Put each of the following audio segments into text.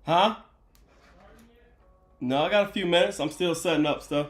Huh? No, I got a few minutes. I'm still setting up stuff.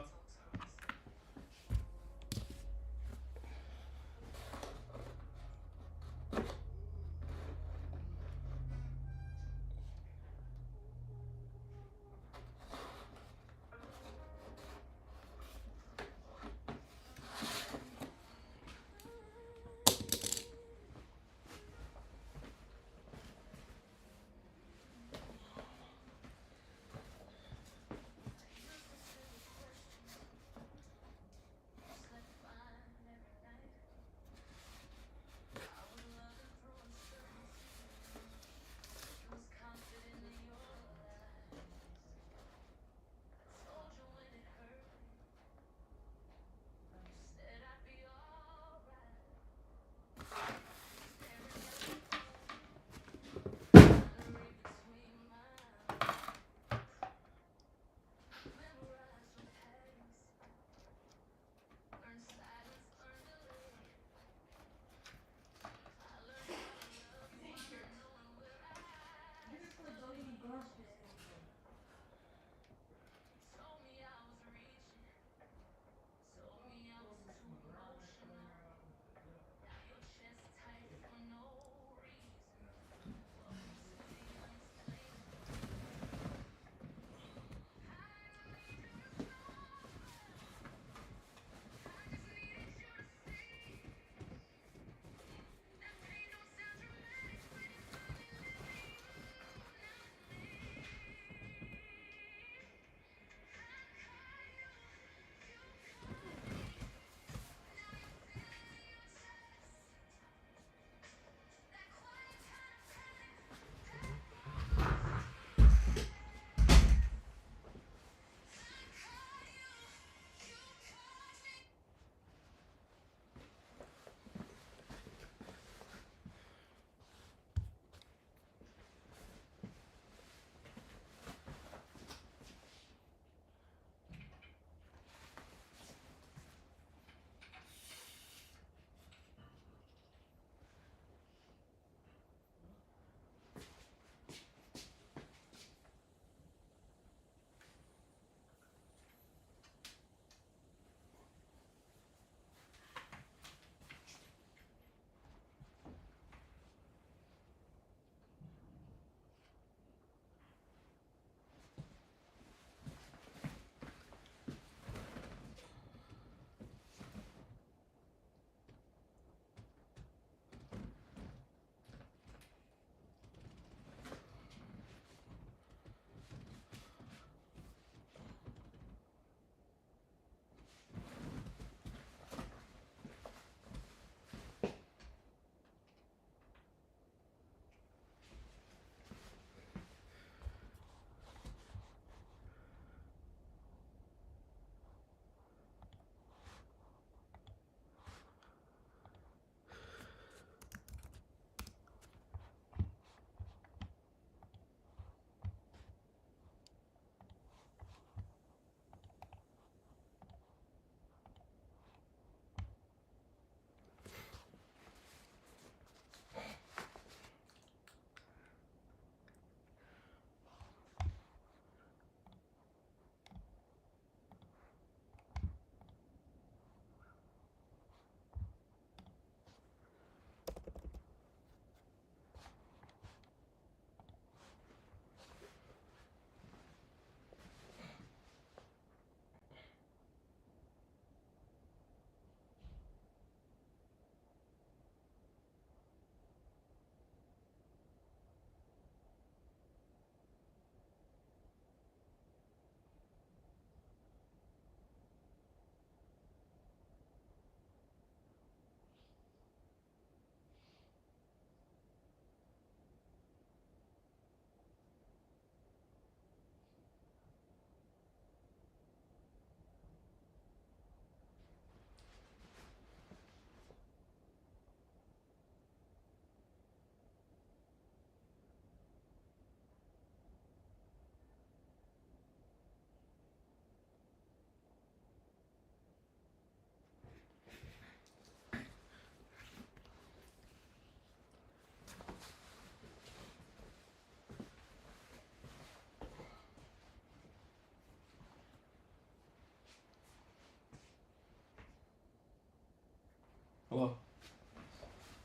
Hello?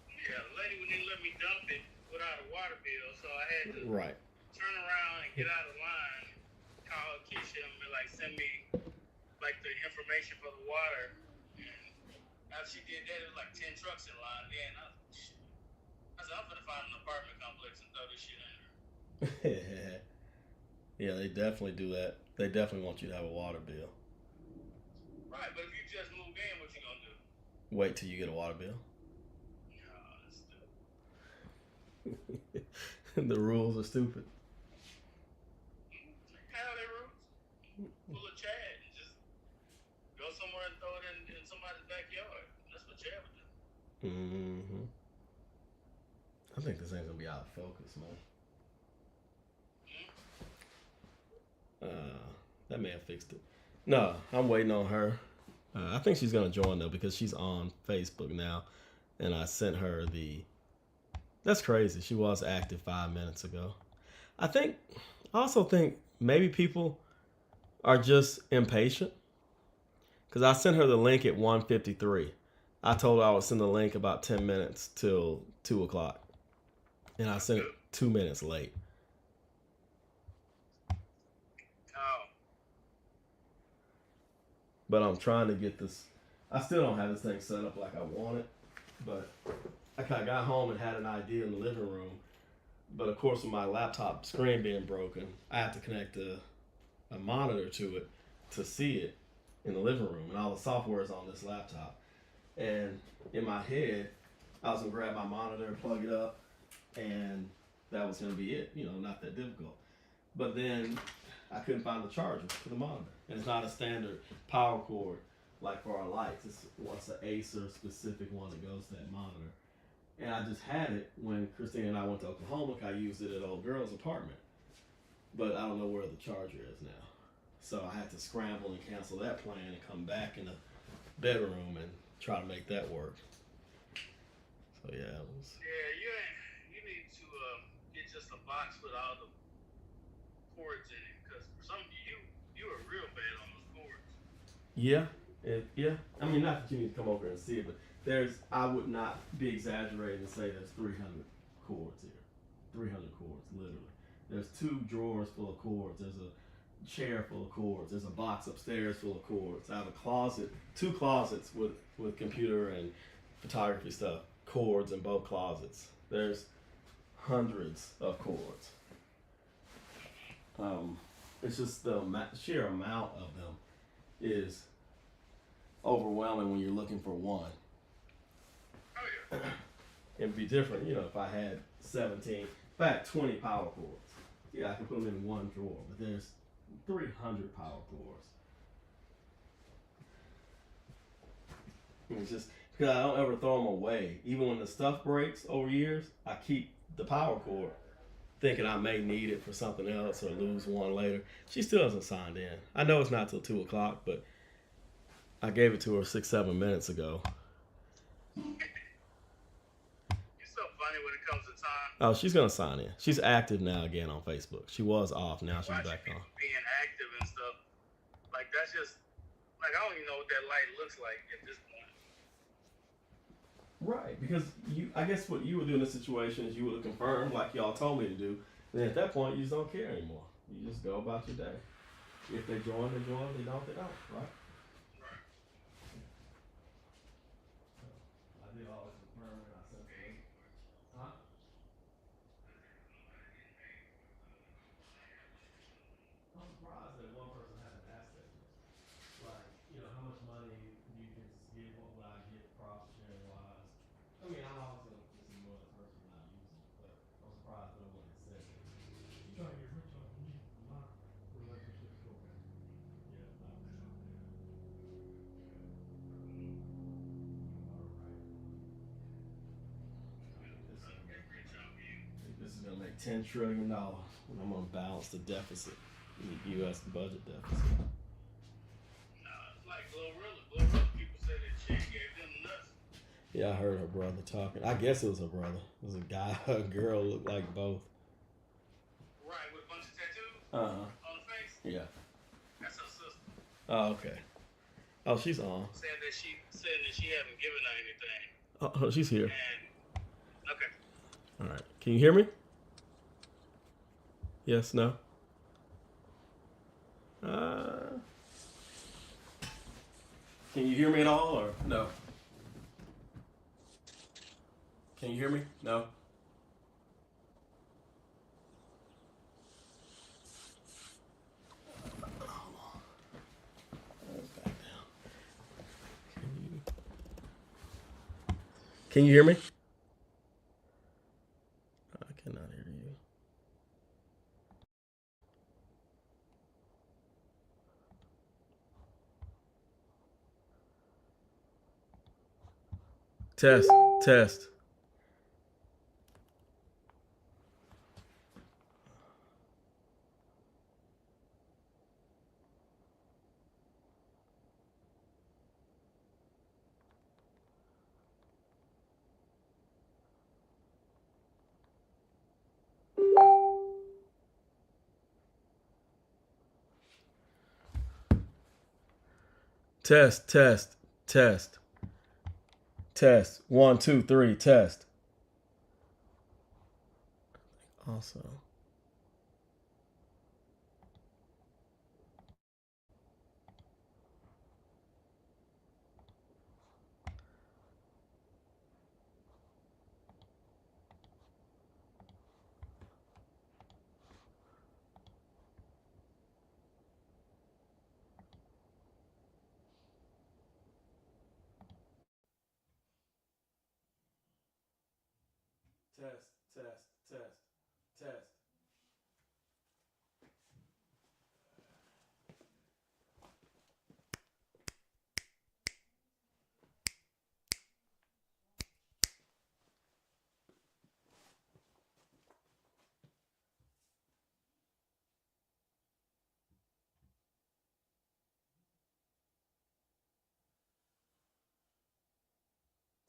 Yeah, the lady wouldn't let me dump it without a water bill, so I had to Right. turn around and get out of line, call Keisha and be like, send me like the information for the water. And after she did that, it was like 10 trucks in line. Then I said, I'm gonna find an apartment complex and throw this shit in there. Yeah, they definitely do that. They definitely want you to have a water bill. Right, but if you just move in, what you gonna do? Wait till you get a water bill. No, that's stupid. The rules are stupid. How they rules? Pull a Chad and just go somewhere and throw it in somebody's backyard. That's what Chad would do. Mm-hmm. I think this thing's gonna be out of focus, man. That man fixed it. No, I'm waiting on her. I think she's gonna join though because she's on Facebook now, and I sent her the. That's crazy. She was active 5 minutes ago. I also think maybe people are just impatient because I sent her the link at 1:53. I told her I would send the link about 10 minutes till 2 o'clock, and I sent it 2 minutes late. But I'm trying to get this. I still don't have this thing set up like I want it. But I kind of got home and had an idea in the living room. But of course, with my laptop screen being broken, I have to connect a monitor to it to see it in the living room. And all the software is on this laptop. And in my head, I was going to grab my monitor and plug it up. And that was going to be it. Not that difficult. But then I couldn't find the charger for the monitor. And it's not a standard power cord like for our lights. It's an Acer specific one that goes to that monitor. And I just had it when Christine and I went to Oklahoma. I used it at old girl's apartment. But I don't know where the charger is now. So I had to scramble and cancel that plan and come back in the bedroom and try to make that work. So yeah, it was. Yeah, you need to get just a box with all the cords in it, because for some of you are real bad on those cords. Yeah, yeah. I mean, not that you need to come over and see it, but I would not be exaggerating and say there's 300 cords here. 300 cords, literally. There's 2 drawers full of cords. There's a chair full of cords. There's a box upstairs full of cords. I have a closet, 2 closets with computer and photography stuff, cords in both closets. There's hundreds of cords. It's just the sheer amount of them is overwhelming when you're looking for one. Oh yeah. It'd be different, if I had 17, in fact, 20 power cords. Yeah, I can put them in one drawer, but there's 300 power cords. It's just because I don't ever throw them away. Even when the stuff breaks over years, I keep the power cord thinking I may need it for something else or lose one later. She still hasn't signed in. I know it's not till 2 o'clock, but I gave it to her 6-7 minutes ago. You're so funny when it comes to time. Oh, she's gonna sign in. She's active now again on Facebook. She was off, now she's back on. Being active and stuff, like that's just like I don't even know what that light looks like at this point. Right, because I guess what you would do in this situation is you would have confirmed like y'all told me to do. And at that point, you just don't care anymore. You just go about your day. If they join, they join. They don't, right? Right. I did always confirm and I said, huh? I'm surprised that one person hasn't asked that yet. Like, how much money you can get, what would I get profit sharing wise? I mean, I'm always going to put some more the person not using it, but I'm surprised no one has said that. You trying to get rich off of me? My relationship is okay. Yeah, not rich off there. This is gonna make $10 trillion. I'm gonna balance the deficit, the U.S. budget deficit. Like Glorilla people say that she gave them nuts. Yeah, I heard her brother talking. I guess it was her brother. It was a guy, a girl, looked like both. Right, with a bunch of tattoos On the face. Yeah. That's her sister. Oh, okay. Oh, she's on. saying that she haven't given her anything. Oh, she's here. And okay. All right. Can you hear me? Yes. No. Uh, can you hear me at all, or no? Can you hear me? No. Can you hear me? I cannot hear you. Test. Test. Test. Test. Test. Test. 1, 2, 3. Test. Also. Test. Test. Test. Test.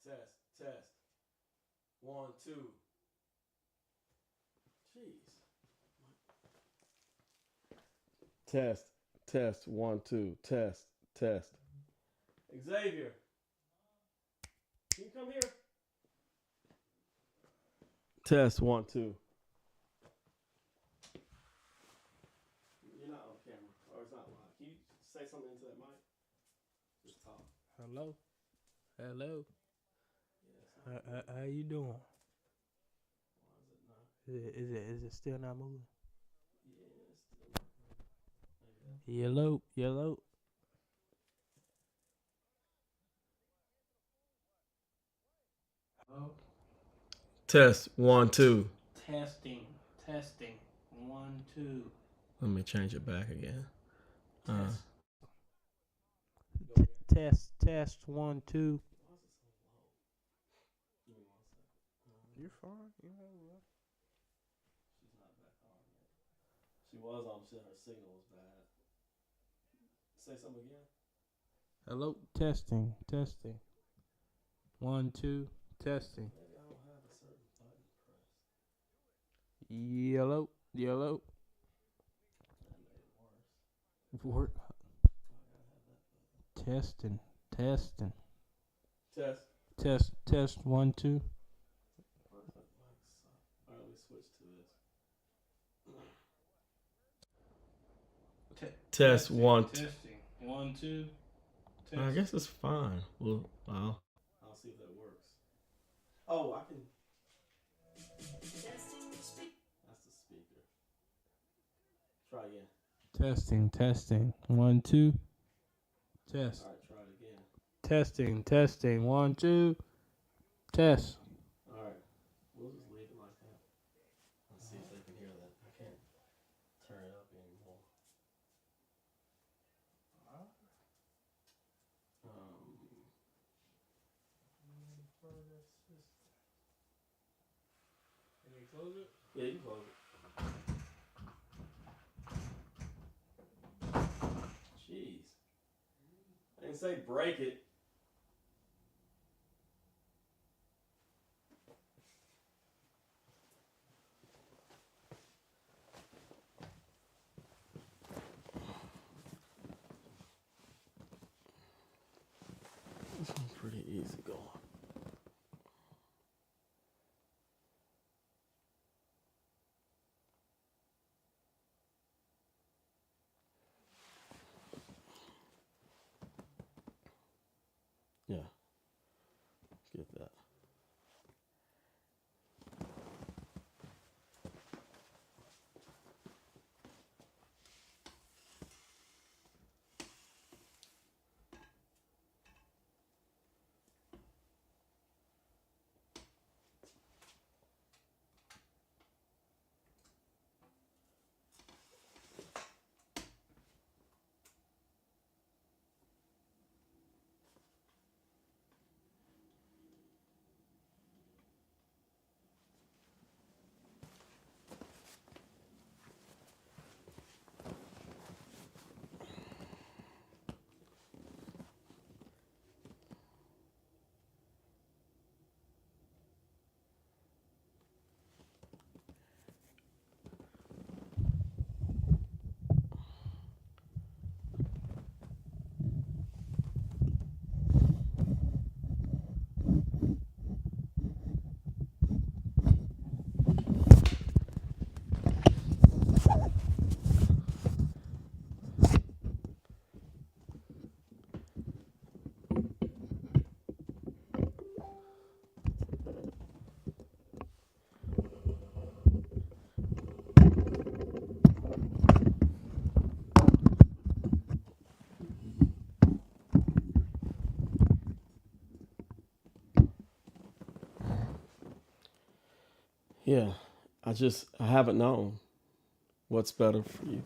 Test. Test. 1, 2. Jeez. Test. Test. 1, 2. Test. Test. Xavier, can you come here? Test. 1, 2. You're not on camera, or it's not live. Can you say something into that mic? Just talk. Hello, hello. Yeah, it's not How you doing? Why is it not? Is it still not moving? Yeah, it's still not. Maybe Yellow, yellow. Oh. Test. 1, 2. Testing, testing. 1, 2. Let me change it back again. Test. Go again. Test. 1, 2. Why is it so low? Give me 1 second. You're fine. You know. She's not back on yet. She was on. She, her signal was bad. Say something again. Hello, testing, testing. 1, 2. Testing. Maybe I don't have a certain button pressed. Yellow, yellow. That made it worse. Work. Oh, I gotta have that button. Testing, testing. Test. Test. 1, 2. Why does that mic suck? Alright, let me switch to this. Test. 1. Testing. 1, 2. I guess it's fine. Well, I'll see if that works. Oh, I can. That's the speaker. Try again. Testing. 1, 2. Test. Alright, try it again. Testing. 1, 2. Test. Alright, we'll just leave it like that. Let's see if they can hear that. I can't turn it up anymore. Can you close it? Yeah, you can close it. Jeez. I didn't say break it. This one's pretty easy going. Yeah. Get that. Yeah. I haven't known what's better for you.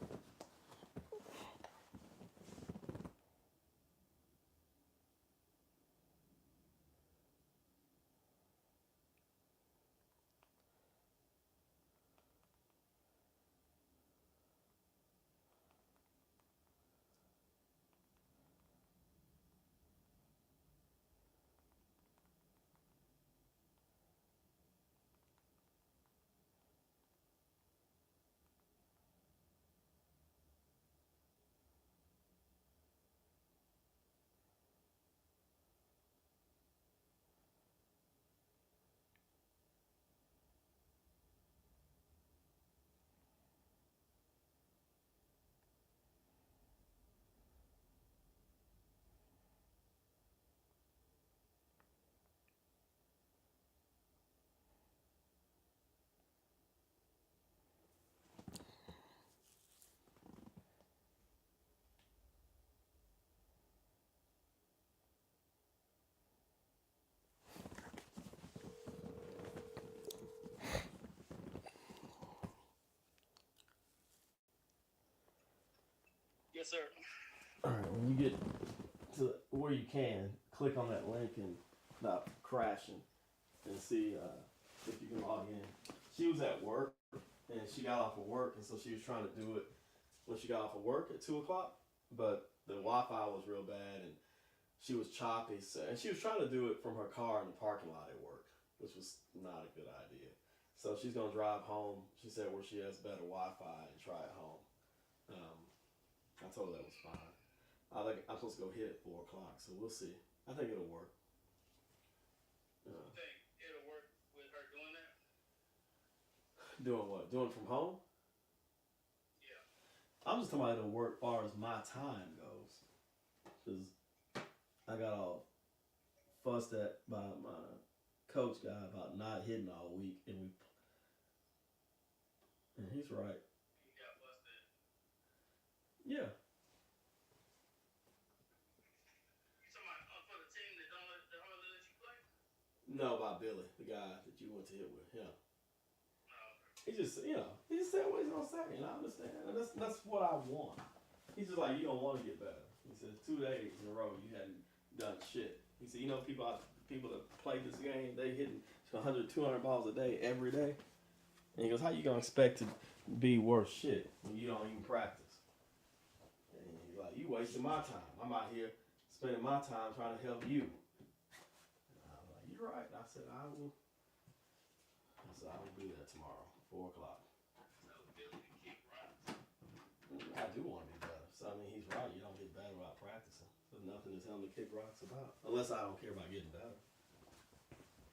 Yes, sir. All right. When you get to where you can, click on that link and stop crashing and see if you can log in. She was at work and she got off of work, and so she was trying to do it when she got off of work at 2 o'clock, but the Wi-Fi was real bad and she was choppy. So, and she was trying to do it from her car in the parking lot at work, which was not a good idea. So she's gonna drive home. She said where she has better Wi-Fi and try it home. Um, I told her that was fine. I'm supposed to go hit at 4 o'clock, so we'll see. I think it'll work. You think it'll work with her doing that? Doing what? Doing it from home? Yeah. I'm just talking about it'll work as far as my time goes. Because I got all fussed at by my coach guy about not hitting all week, and he's right. You got busted. Yeah. You talking about for the team that don't let, that hardly let you play? No, by Billy, the guy that you went to hit with. Yeah. No. He just said what he's gonna say, and I understand, and that's what I want. He's just like, you don't want to get better. He said 2 days in a row you hadn't done shit. He said, people that play this game, they hitting 100, 200 balls a day every day. And he goes, how you gonna expect to be worth shit when you don't even practice? And he's like, you wasting my time. I'm out here spending my time trying to help you. And I was like, you're right. I said, I will be there tomorrow, 4 o'clock. So Billy can kick rocks. I do want to be better. So I mean, he's right. You don't get better without practicing. There's nothing nothing to tell them to kick rocks about. Unless I don't care about getting better.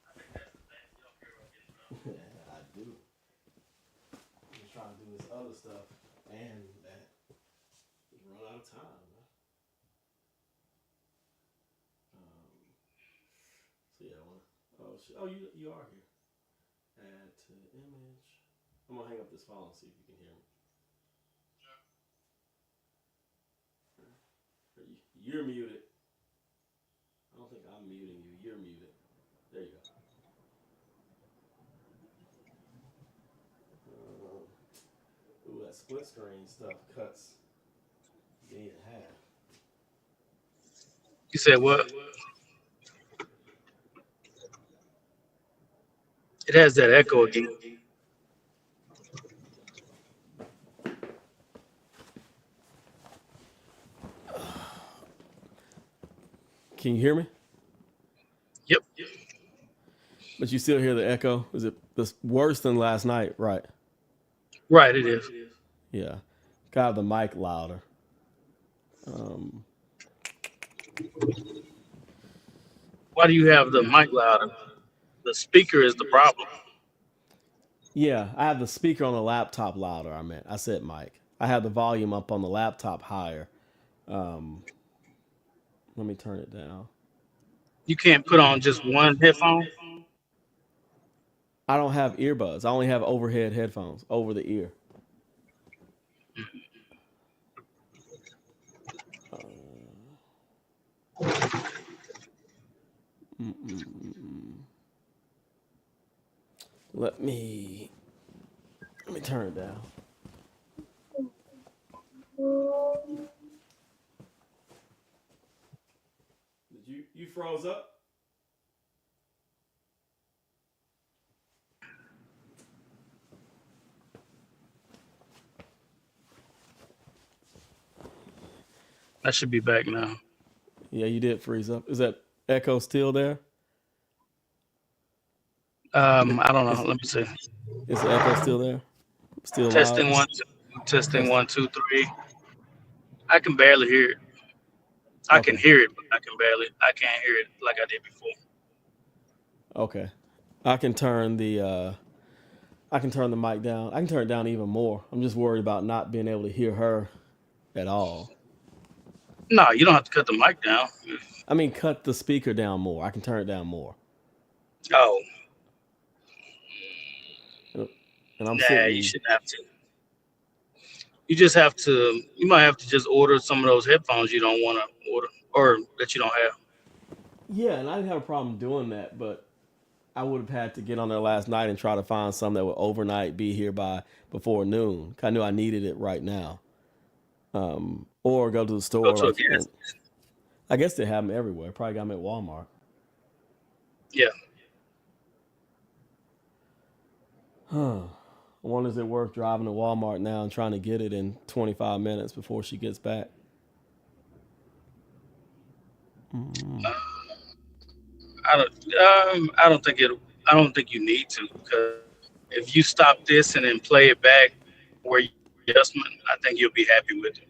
I think that's the thing. You don't care about getting better. I do. I'm just trying to do this other stuff and that. Just run out of time. So yeah, I wanna. Oh shit. Oh, you are here. Add to image. I'm gonna hang up this phone and see if you can hear me. You're muted. I don't think I'm muting you. You're muted. There you go. Ooh, that split screen stuff cuts me in half. You said what? It has that echo again. Can you hear me? Yep. But you still hear the echo? Is it worse than last night? Right. Right, it is. Yeah. Gotta have the mic louder. Why do you have the mic louder? The speaker is the problem. Yeah, I have the speaker on the laptop louder. I said mic. I have the volume up on the laptop higher. Let me turn it down. You can't put on just one headphone. I don't have earbuds. I only have overhead headphones over the ear. Let me turn it down. Did you froze up? I should be back now. Yeah, you did freeze up. Is that echo still there? I don't know. Let me see. Is the echo still there? Still loud? Testing 1, 2. Testing 1, 2, 3. I can barely hear it. I can hear it, but I can't hear it like I did before. Okay. I can turn the mic down. I can turn it down even more. I'm just worried about not being able to hear her at all. No, you don't have to cut the mic down. I mean, cut the speaker down more. I can turn it down more. Oh. And I'm Nah, sitting. you shouldn't have to. You just have to. You might have to just order some of those headphones you don't want to order, or that you don't have. Yeah, and I didn't have a problem doing that, but I would have had to get on there last night and try to find some that would overnight be here by before noon. I knew I needed it right now. Or go to the store. Go to a gas. I guess they have them everywhere. Probably got them at Walmart. Yeah. I wonder is it worth driving to Walmart now and trying to get it in 25 minutes before she gets back? I don't think it. I don't think you need to, because if you stop this and then play it back where you adjustment, I think you'll be happy with it.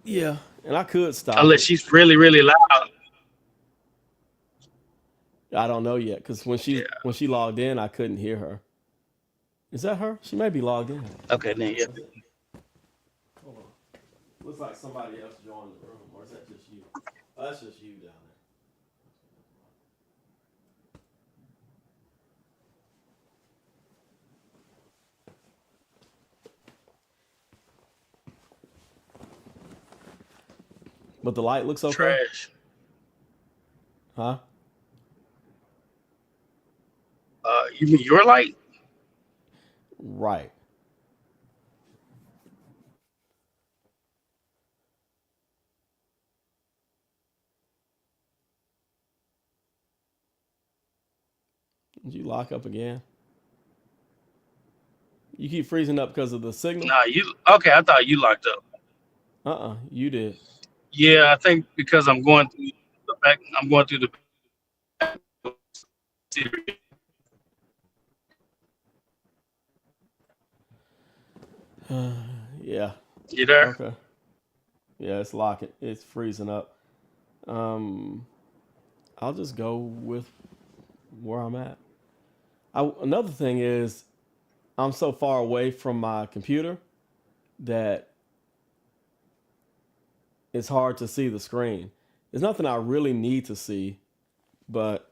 Yeah, and I could stop Unless it. she's really, really loud. I don't know yet because when she logged in, I couldn't hear her. Is that her? She may be logged in. Okay, then yeah. Hold on. Looks like somebody else joined the room, or is that just you? Oh, that's just you down there. But the light looks okay. Trash. Huh? You mean your light? Right. Did you lock up again? You keep freezing up because of the signal? Nah, you okay? I thought you locked up. You did. Yeah, I think because I'm going through the back. I'm going through the back series. Yeah. You there? Okay. Yeah, it's locking. It's freezing up. Um, I'll just go with where I'm at. Another thing is I'm so far away from my computer that it's hard to see the screen. There's nothing I really need to see, but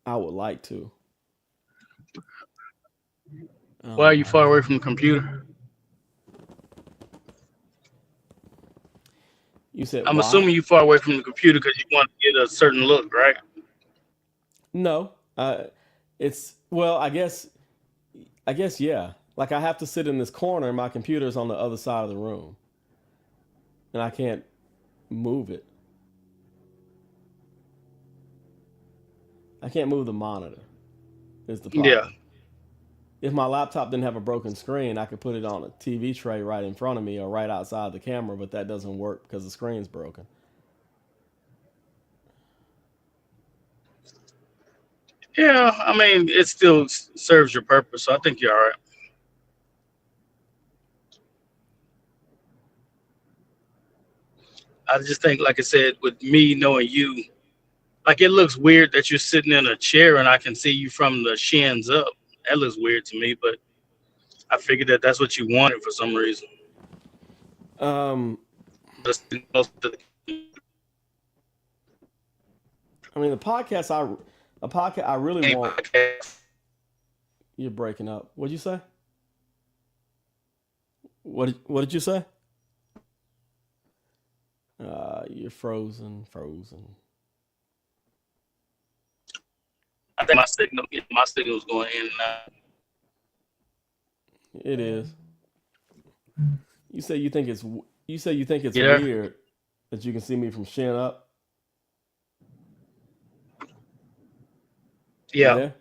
I would like to. Why are Um, you far away from the computer? you said I'm why? assuming you far away from the computer because you want to get a certain look, right? No. It's well, I guess yeah. Like I have to sit in this corner and my computer's on the other side of the room. And I can't move it. I can't move the monitor. Is the Yeah. problem. If my laptop didn't have a broken screen, I could put it on a TV tray right in front of me or right outside the camera, but that doesn't work because the screen's broken. Yeah, I mean, it still serves your purpose, so I think you're all right. I just think, like I said, with me knowing you, like it looks weird that you're sitting in a chair and I can see you from the shins up. That looks weird to me, but I figured that that's what you wanted for some reason. Um, Just close to I mean, a podcast I really the want. podcast. You're breaking up. What'd you say? What did you say? You're frozen. I think my signal's going in and out. It is. You say you think it's you say you think it's You there? weird that you can see me from shin up. You Yeah, there?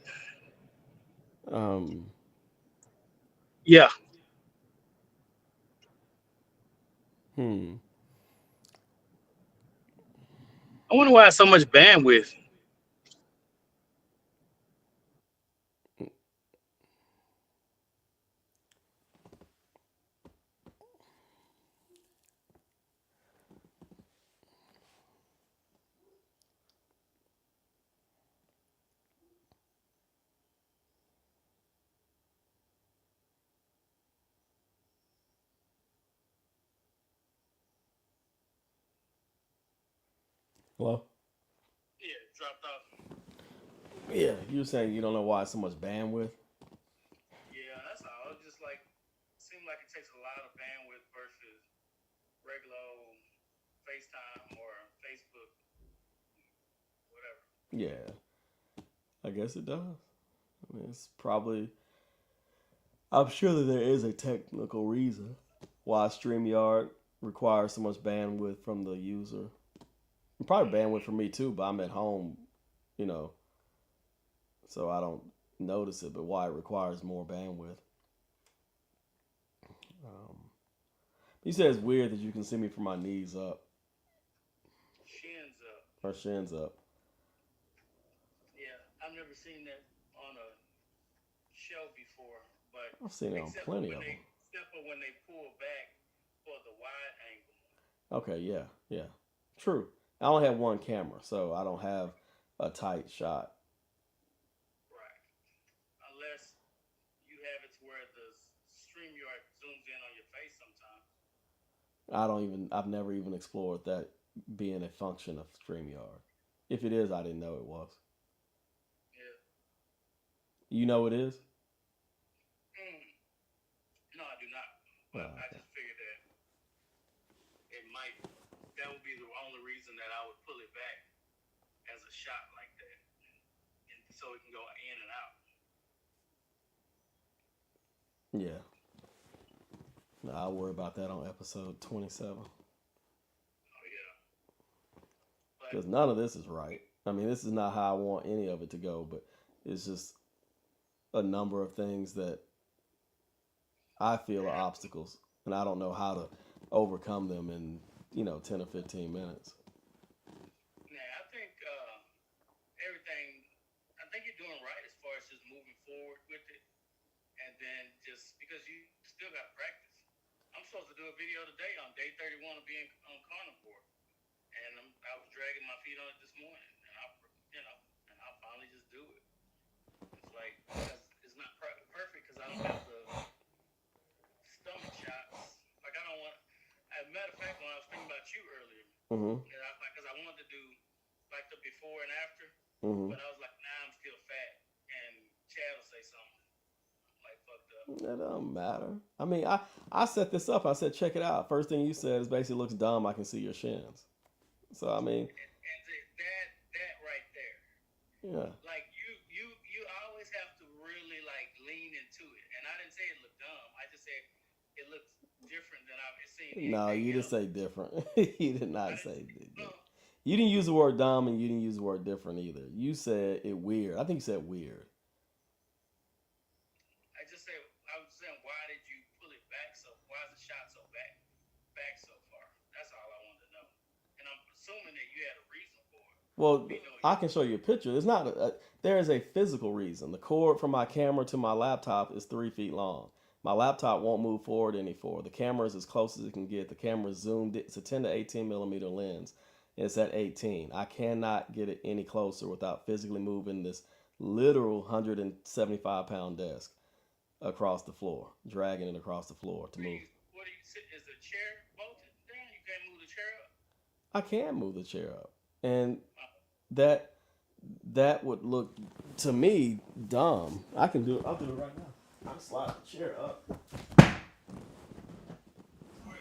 Um, yeah. hmm. I wonder why it's so much bandwidth. Hello. Yeah, it dropped off. Yeah, you were saying you don't know why it's so much bandwidth. Yeah, that's all. It just like seems like it takes a lot of bandwidth versus regular old FaceTime or Facebook, whatever. Yeah, I guess it does. I mean, it's probably. I'm sure that there is a technical reason why StreamYard requires so much bandwidth from the user. And probably bandwidth for me too, but I'm at home, you know, so I don't notice it. But why it requires more bandwidth? Um, he said it's weird that you can see me from my knees up Shins up. or shins up. Yeah, I've never seen that on a show before, but I've seen it on except for plenty when of them. they pull back for the wide angle. Okay, yeah, true. I only have one camera, so I don't have a tight shot. Right. Unless you have it to where the StreamYard zooms in on your face sometimes. I've never even explored that being a function of StreamYard. If it is, I didn't know it was. Yeah. You know it is? Mm. No, I do not. Oh, But I okay. just figured that it might. That would be the only reason that I would pull it back as a shot like that, and so it can go in and out. Yeah. No, I'll worry about that on episode 27. Oh yeah. But Because none of this is right. I mean, this is not how I want any of it to go, but it's just a number of things that I feel are obstacles, and I don't know how to overcome them in 10 or 15 minutes. yeah, I think everything. I think you're doing right as far as just moving forward with it, and then just because you still got practice. I'm supposed to do a video today on day 31 of being on carnivore, and I was dragging my feet on it this morning, and I finally just do it. It's like it's not perfect because I don't have the stomach shots. Like I don't want. As a matter of fact, when I was thinking about you earlier, because I wanted to do like the before and after, but I was like, nah, I'm still fat, and Chad will say something like fucked up. That don't matter. I mean, I set this up. I said, check it out. First thing you said is basically looks dumb. I can see your shins. So I mean, And that right there, yeah. like you always have to really like lean into it. And I didn't say it looked dumb. I just said it looks different than I've seen. No, you didn't say different. You did not say different. No, You didn't use the word dumb and you didn't use the word different either. You said it weird. I think you said weird. I was saying, why did you pull it back so? Why is the shot so back so far? That's all I wanted to know. And I'm assuming that you had a reason for it. Well, I can show you a picture. It's not. There is a physical reason. The cord from my camera to my laptop is 3 feet long. My laptop won't move forward any further. The camera is as close as it can get. The camera is zoomed. It's a 10 to 18 millimeter lens. It's at 18. I cannot get it any closer without physically moving this literal 175-pound desk across the floor, dragging it across the floor to move. What do you sit? Is the chair bolted down? You can't move the chair up? I can move the chair up, and that would look to me dumb. I can do it. I'll do it right now. I'll slide the chair up. Or at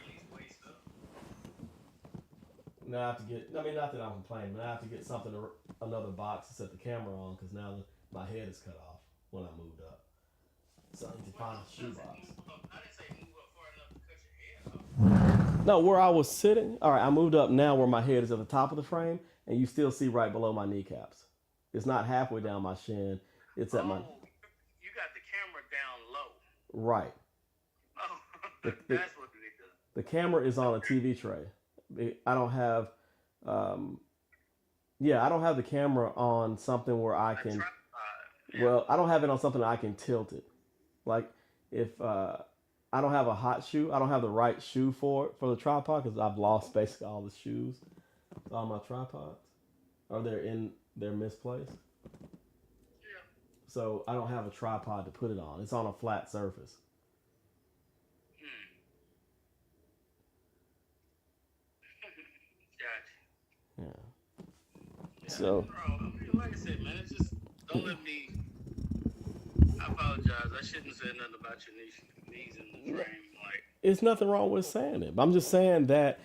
least waist up. Now I have to get. I mean, not that I'm complaining, but I have to get something, another box to set the camera on because now my head is cut off when I moved up. So I need to find a shoebox. I didn't say move up far enough to cut your head off. No, where I was sitting. All right, I moved up now where my head is at the top of the frame, and you still see right below my kneecaps. It's not halfway down my shin. It's at my. You got the camera down low. Right. Oh, that's what it is. The camera is on a TV tray. I don't have. I don't have the camera on something where I can. Well, I don't have it on something that I can tilt it. Like if I don't have a hot shoe, I don't have the right shoe for the tripod because I've lost basically all the shoes on my tripods, or they're misplaced. Yeah. So I don't have a tripod to put it on. It's on a flat surface. Gotcha. Yeah. So. Like I said, man, it's just don't let me. I apologize. I shouldn't have said nothing about your knees in the frame. Like, it's nothing wrong with saying it. I'm just saying that.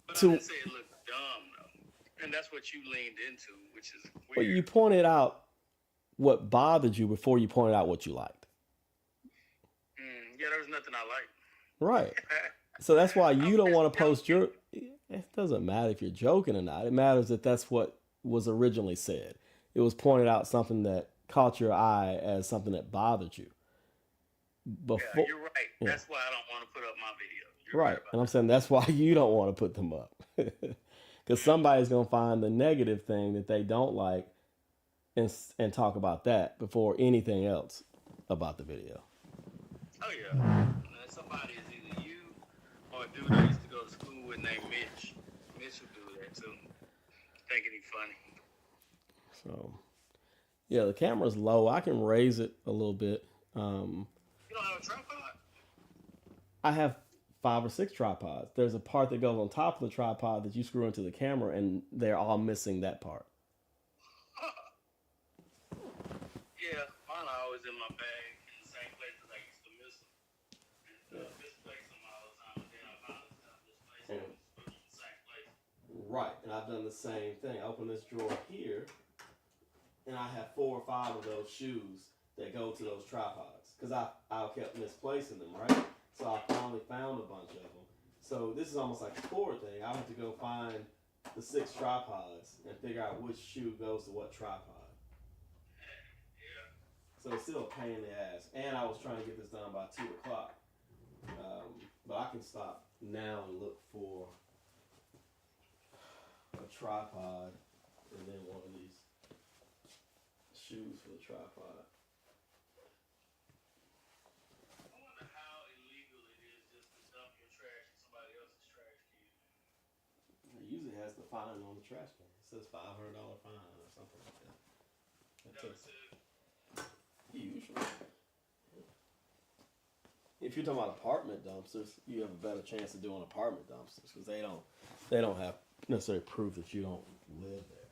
But I didn't say it looked dumb though, and that's what you leaned into, which is weird. But you pointed out what bothered you before you pointed out what you liked. Yeah, there was nothing I liked. Right. So that's why you don't want to post your. It doesn't matter if you're joking or not. It matters that that's what was originally said. It was pointed out something that caught your eye as something that bothered you. Yeah, you're right. Yeah. That's why I don't want to put up my videos. You're right. And I'm saying that's why you don't want to put them up. Because somebody's going to find the negative thing that they don't like and talk about that before anything else about the video. Oh, yeah. Somebody is either you or a dude I used to go to school with named Mitch. Mitch will do that too. Thinking he's funny. So, yeah, the camera's low. I can raise it a little bit. You don't have a tripod? I have 5 or 6 tripods. There's a part that goes on top of the tripod that you screw into the camera, and they're all missing that part. Yeah, mine are always in my bag in the same place that I used to miss them. And misplace them all the time, and then I found stuff misplaced them in the same place. Right, and I've done the same thing. I open this drawer here, and I have 4 or 5 of those shoes that go to those tripods because I kept misplacing them, right? So I finally found a bunch of them. So this is almost like a cord thing. I have to go find the 6 tripods and figure out which shoe goes to what tripod. Yeah. So it's still a pain in the ass. And I was trying to get this done by 2 o'clock. But I can stop now and look for a tripod and then one of these shoes for the tripod. I wonder how illegal it is just to dump your fine on the trash can. It says $500 fine or something like that. Usually. If you're talking about apartment dumpsters, you have a better chance of doing apartment dumpsters because they don't have necessarily proof that you don't live there.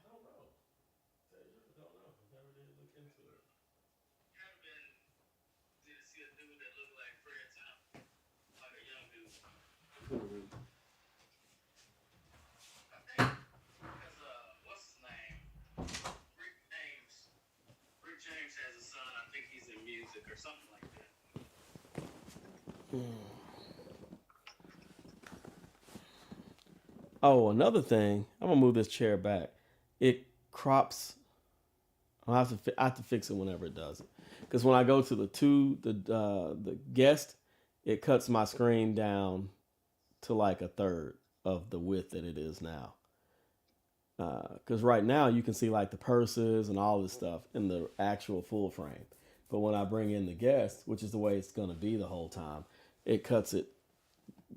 I don't know. Tell you the truth, I don't know. I never did look into it. Did see a dude that looked like Fred Thompson, like a young dude. Mm-hmm. I think because what's his name? Rick James. Rick James has a son. I think he's in music or something like that. Oh, another thing. I'm gonna move this chair back. It crops. I have to fix it whenever it does it. Because when I go to the guest, it cuts my screen down to like a third of the width that it is now. Because right now you can see like the purses and all this stuff in the actual full frame. But when I bring in the guest, which is the way it's gonna be the whole time, it cuts it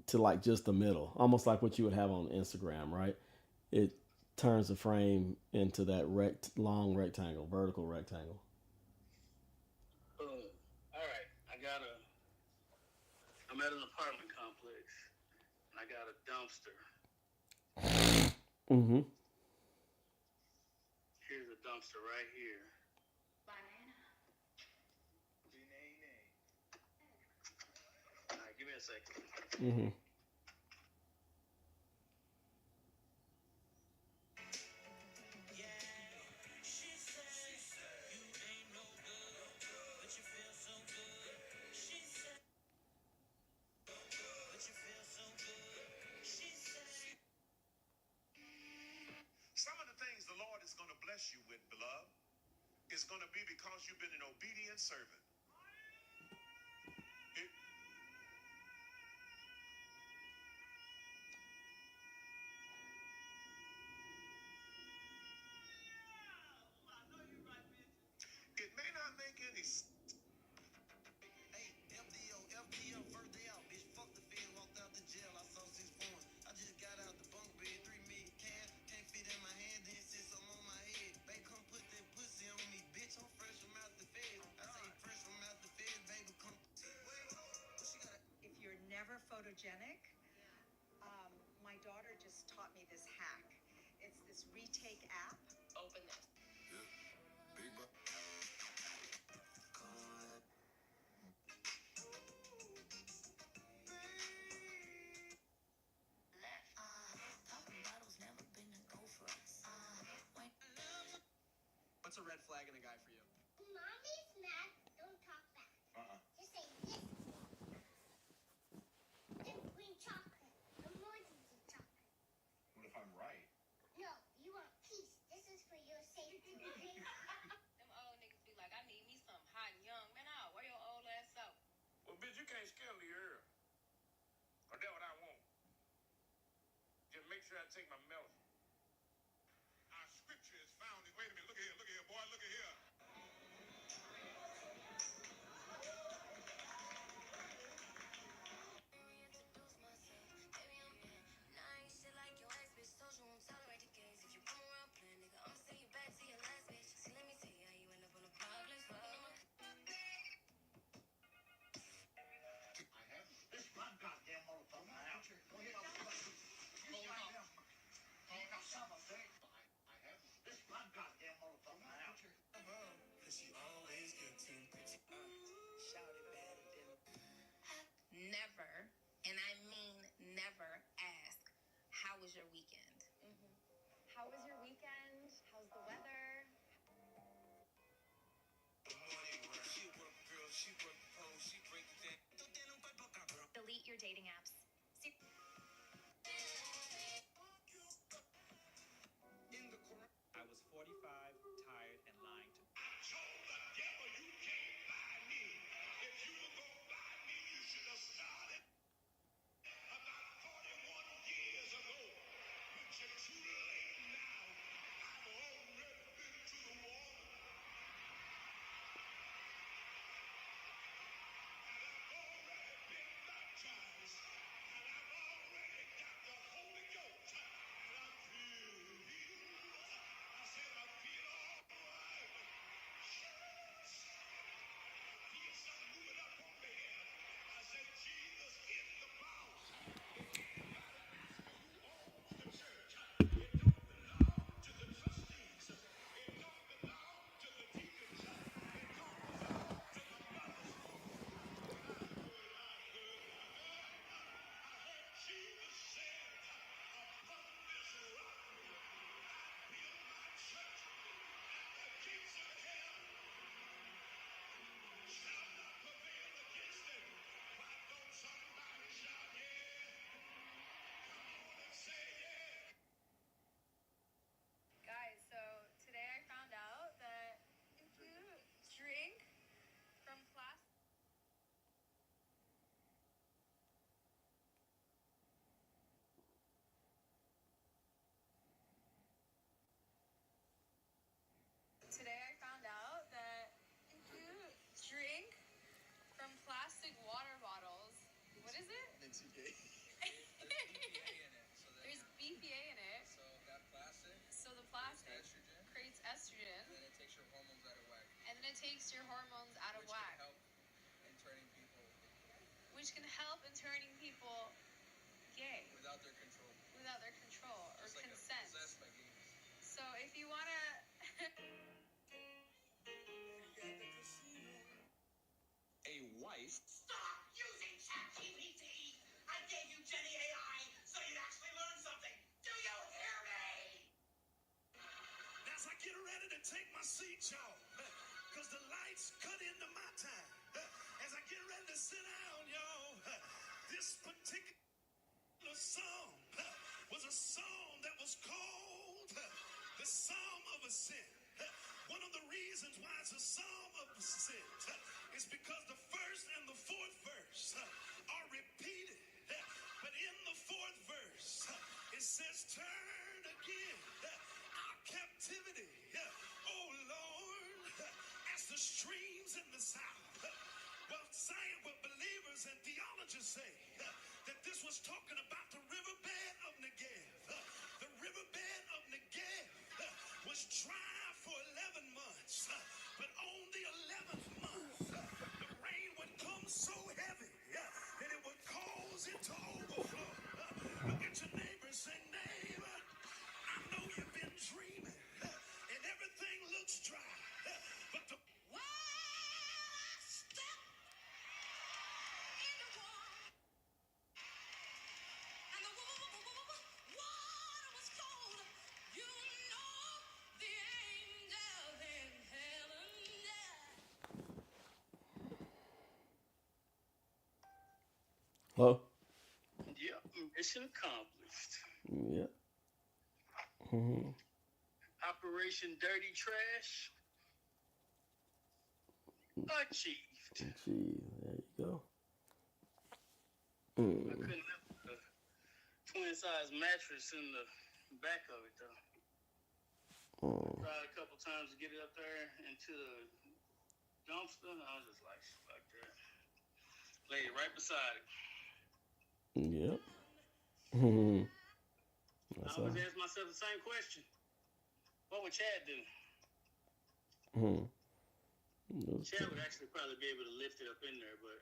to like just the middle, almost like what you would have on Instagram, right? It turns the frame into that long rectangle, vertical rectangle. All right, I'm at an apartment complex, and I got a dumpster. Mm-hmm. Here's a dumpster right here. All right, give me a second. Mm-hmm. Some of the things the Lord is going to bless you with, beloved, is going to be because you've been an obedient servant. It may not make any sense. Hey, FDO, first day out, bitch. Fuck the Fed, walked out the jail. I saw 6 points. I just got out the bunk bed, 3 million cash. Can't fit in my hand, then sit some on my head. Baby, come put that pussy on me, bitch. I'm fresh from out the Fed. I say fresh from out the Fed, baby, come. If you're never photogenic, my daughter just taught me this hack. It's this retake app. Open this. Big buck. What's a red flag in a guy for you? Mommy's mad. Don't talk back. Just say yes. And bring chocolate. The more than the chocolate. What if I'm right? No, you want peace. This is for your safety. Okay? Them old niggas be like, I need me something hot and young. Man, I'll wear your old ass out. Well, bitch, you can't scare me early. Or that's what I want. Just make sure I take my medicine. Our scripture is found in. Wait a minute. Look at here, boy. Look at here. Never, and I mean never, ask, how was your weekend? How was your weekend? How's the weather? Delete your dating apps. I was 45, tired, and lying to me. There's BPA in it. So the plastic creates estrogen. And then it takes your hormones out of whack. Which can help in turning people gay. Without their control or consent. So if you wanna A wife. Stop using ChatGPT! I gave you Jenny AI so you'd actually learn something. Do you hear me? As I get ready to take my seat, y'all, because the lights cut into my time. As I get ready to sit down, y'all, this particular song was a song that was called the Psalm of Ascent. One of the reasons why it's a Psalm of Ascent is because the first and the fourth verse are repeated. But in the fourth verse, it says, turn again our captivity, oh Lord, as the streams in the south. Well, believers and theologists say that this was talking about the riverbed of Negev. The riverbed of Negev was dry for 11 months, but on the 11th month, the rain would come so heavy that it would cause it to overflow. Look at your neighbor and say, neighbor, I know you've been dreaming, and everything looks dry, but the step in the water, and the water was cold. You know the angels in heaven, Hello? Yep, mission accomplished. Yeah. Mm-hmm. Operation Dirty Trash achieved. Gee, there you go. I couldn't lift the twin size mattress in the back of it though. Tried a couple times to get it up there into the dumpster, and I was just like, fuck that. Laid it right beside it. Yep. I always ask myself the same question. What would Chad do? Chad would actually probably be able to lift it up in there, but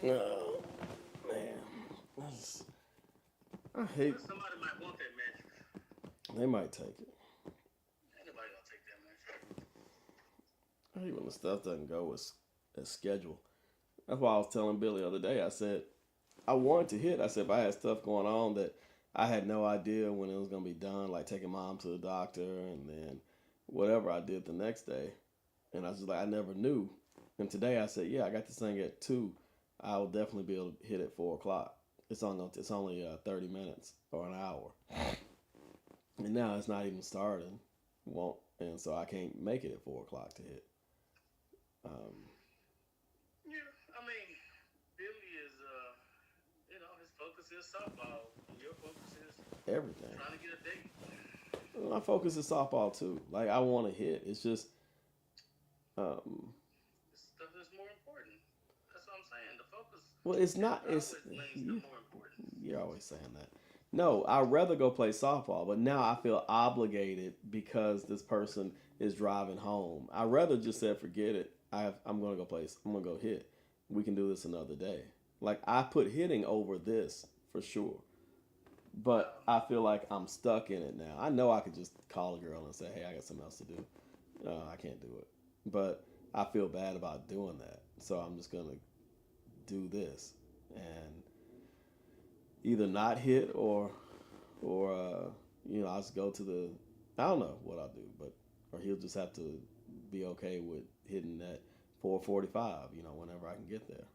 Oh, man. I hate. somebody might want that mattress. They might take it. Anybody gonna take that mattress? I hate when the stuff doesn't go as scheduled. That's why I was telling Billy the other day. I said I wanted to hit. I said, but I had stuff going on that I had no idea when it was gonna be done, like taking mom to the doctor and then whatever I did the next day. And I was just like, I never knew. And today I said, yeah, I got this thing at 2. I will definitely be able to hit at 4 o'clock. It's only 30 minutes or an hour. And now it's not even starting. Won't, and so I can't make it at 4 o'clock to hit. Yeah, I mean, Billy is, his focus is softball. Your focus is Everything. trying to get a date. My focus is softball too. Like I want to hit. It's just, This stuff is more important. That's what I'm saying. The focus. well, it's not. It's always lays the more important. you're always saying that. No, I'd rather go play softball, but now I feel obligated because this person is driving home. I'd rather just say, forget it. I'm gonna go play. I'm gonna go hit. We can do this another day. Like I put hitting over this for sure, but I feel like I'm stuck in it now. I know I could just call a girl and say, hey, I got something else to do. I can't do it, but I feel bad about doing that. So I'm just gonna do this and either not hit or I'll just go to the. I don't know what I'll do, but or he'll just have to be okay with hitting that 4:45. Whenever I can get there.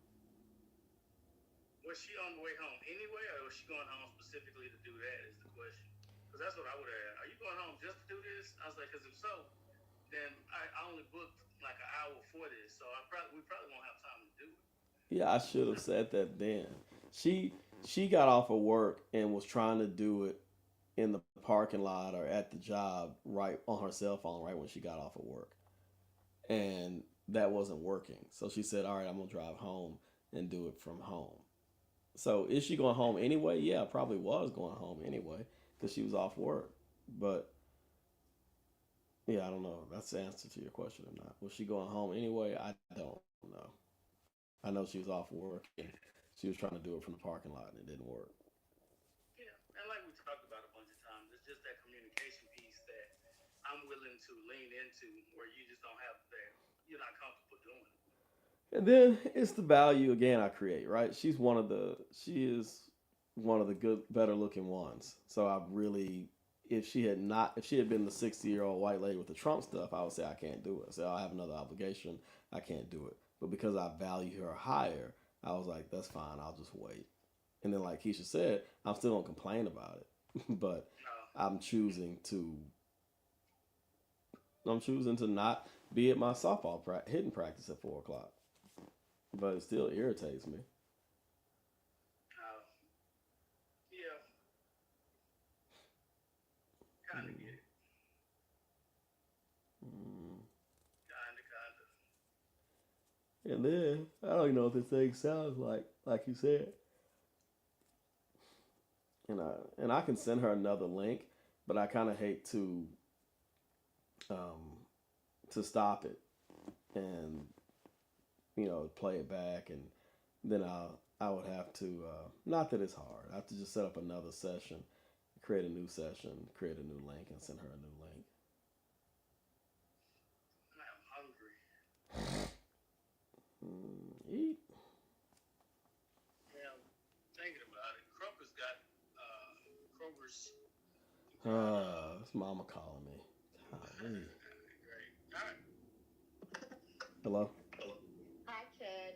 Was she on the way home anyway, or was she going home specifically to do that? Is the question. Because that's what I would have. Are you going home just to do this? I was like, because if so, then I only booked like an hour for this, so we probably won't have time to do it. Yeah, I should have said that then. She got off of work and was trying to do it in the parking lot or at the job right on her cell phone right when she got off of work. And that wasn't working. So she said, all right, I'm going to drive home and do it from home. So is she going home anyway? Yeah, probably was going home anyway because she was off work. But yeah, I don't know. That's the answer to your question or not. Was she going home anyway? I don't know. I know she was off work and she was trying to do it from the parking lot and it didn't work. Yeah, and like we talked about a bunch of times, it's just that communication piece that I'm willing to lean into where you just don't have that, you're not comfortable doing it. And then it's the value again I create, right? She is one of the good better looking ones. So I really if she had been the 60-year-old white lady with the Trump stuff, I would say I can't do it. So I have another obligation, I can't do it. But because I value her higher, I was like, that's fine, I'll just wait. And then like Keisha said, I'm still gonna complain about it. But No, I'm choosing to I'm choosing to not be at my hitting practice at 4 o'clock. But it still irritates me. no, yeah, kind of get Mm, it, mm. kind of. And then I don't even know what this thing sounds like you said. And I can send her another link, but I kind of hate um, to stop it and play it back, and then I would have to not that it's hard. I have to just set up another session, create a new session, create a new link, and send her a new link. I'm hungry. Eat. Yeah, I'm thinking about it. Kroger's It's mama calling me. Golly. great. All right. Hello? Hi, Chad.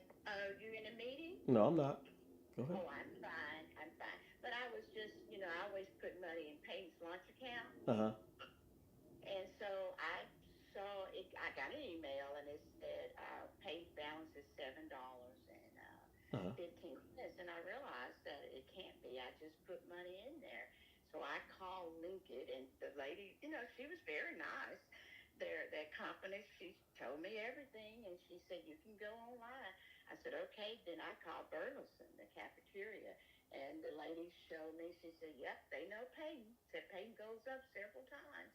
You in a meeting? No, I'm not. Go ahead. Oh, I'm fine. I'm fine. But I was just, I always put money in Peyton's lunch account. Uh huh. And so I saw it, I got an email and it said Peyton's balance is $7 and Uh huh. 15 cents. And I realized that it can't be. I just put money in there. So I called Linked and the lady, she was very nice. Their company, she told me everything and she said, you can go online. I said, okay. Then I called Burleson, the cafeteria. And the lady showed me, she said, yep, they know Peyton. Said Peyton goes up several times.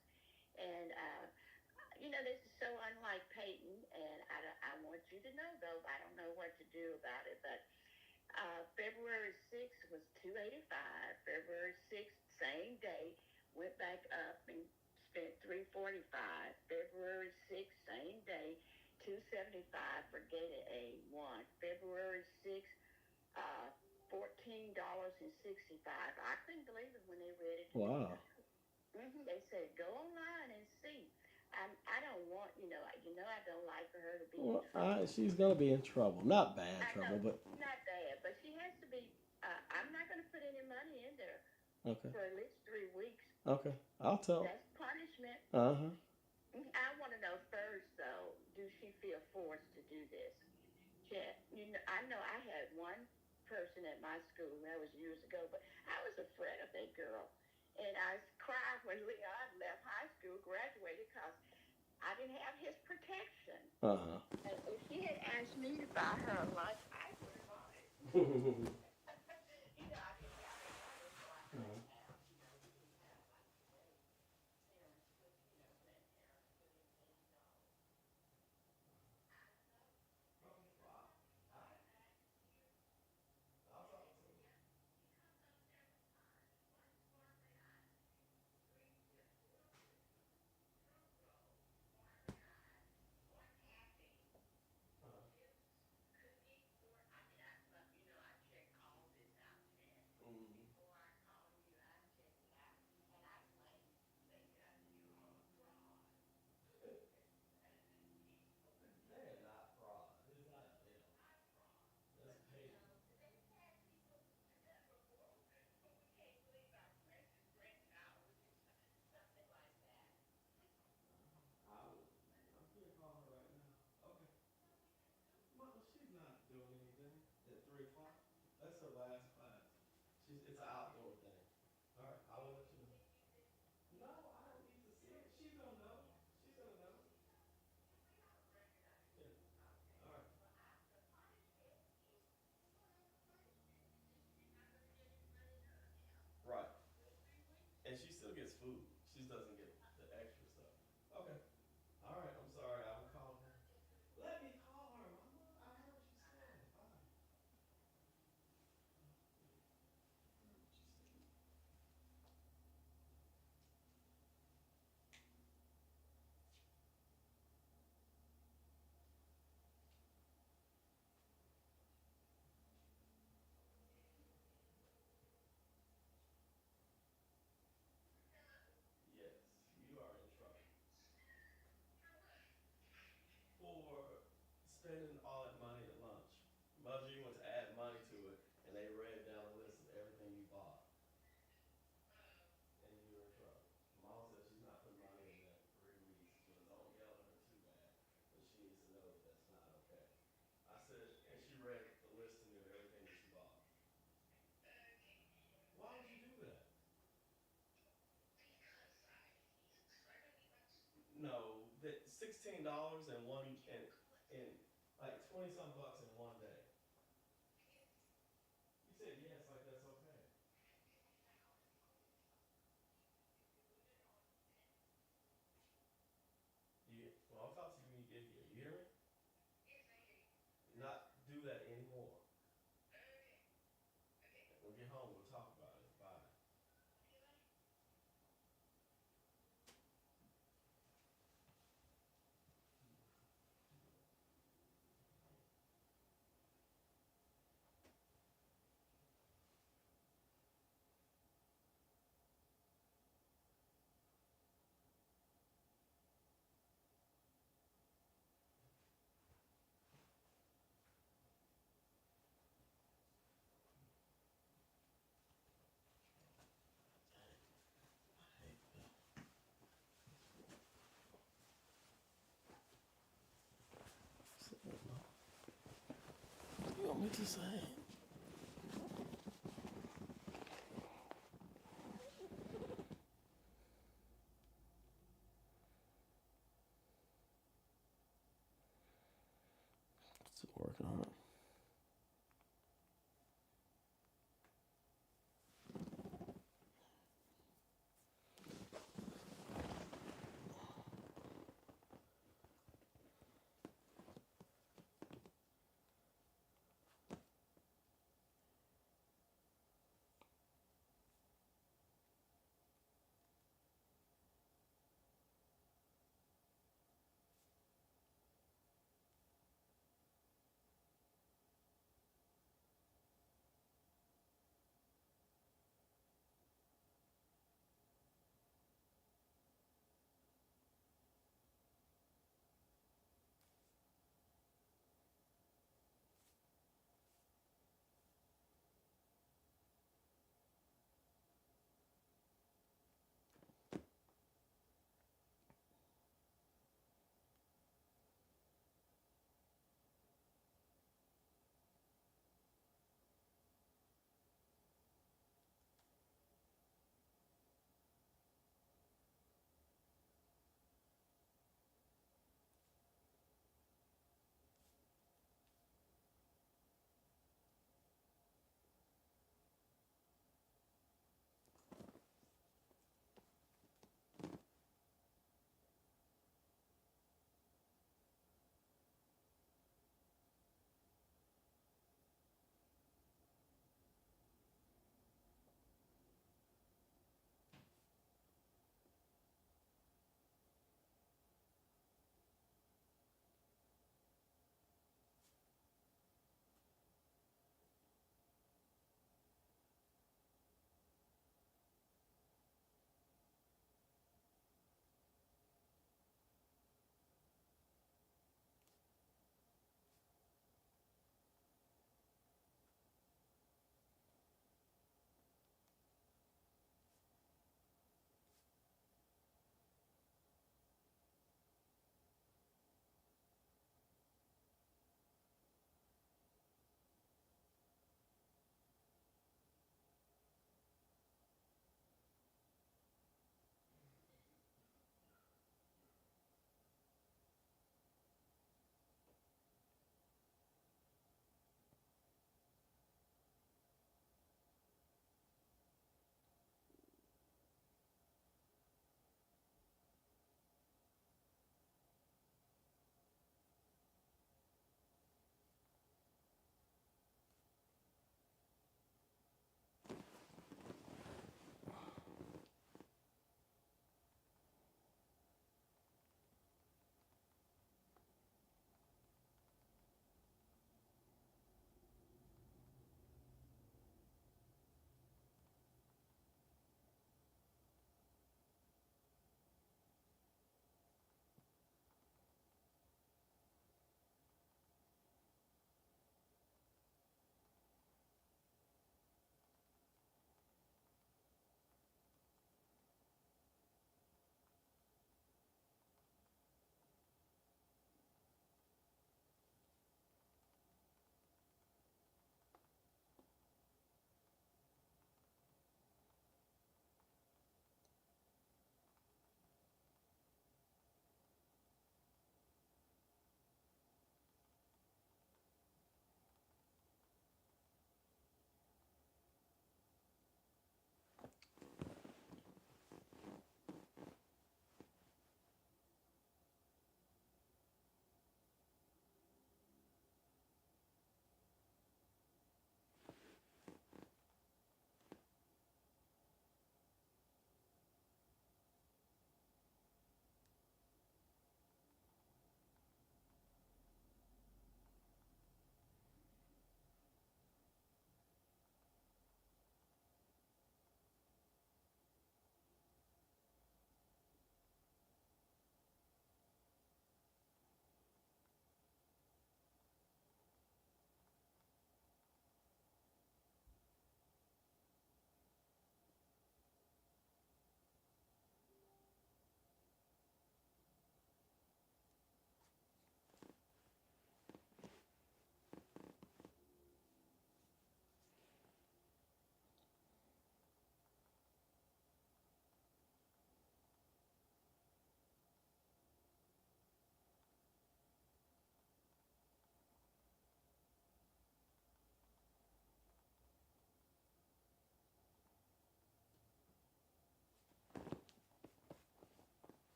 And, this is so unlike Peyton. And I want you to know, though, I don't know what to do about it. But February 6th was 285. February 6th, same day, went back up and spent 345. February 6th, same day, 275 for Gata A1. February 6th, $14.65. I couldn't believe it when they read it to me. Wow. They said go online and see. I don't want I don't like for her to be in Well, trouble. she's gonna be in trouble. Not bad I know trouble, but not bad, but she has to be. I'm not going to put any money in there okay. for at least 3 weeks. Okay. I'll tell. That's punishment. Uh huh. I want to know first though. Do she feel forced to do this? Chet, I know I had one person at my school. That was years ago, but I was afraid of that girl. And I cried when Leon left high school, graduated, because I didn't have his protection. Uh huh. And if she had asked me to buy her a lunch, I would have bought it. I didn't have any money, so I couldn't have, we didn't have like today. Parents put, rent parents put in $80. food. She doesn't get the extra stuff. Okay. All right. I'm sorry. I will call her. Let me call her, Mama. I heard what you said. Bye. Yes, you are in trouble for spending all that money at lunch. Mother, you went to add money to it, and they read down a list of everything you bought, and you're in trouble. Mom says she's not putting money in there for 3 weeks, but don't yell at her too bad. But she needs to know that that's not okay. I said, and she read the list to me of everything that she bought. Why would you do that? No, that $16 and and like 20 some bucks in one day. You said yes, like that's okay. Well, I'll talk to you when you get here. You hear me? Not do that anymore. When we get home, we'll talk about it. Bye. You want me to say? Still working on it.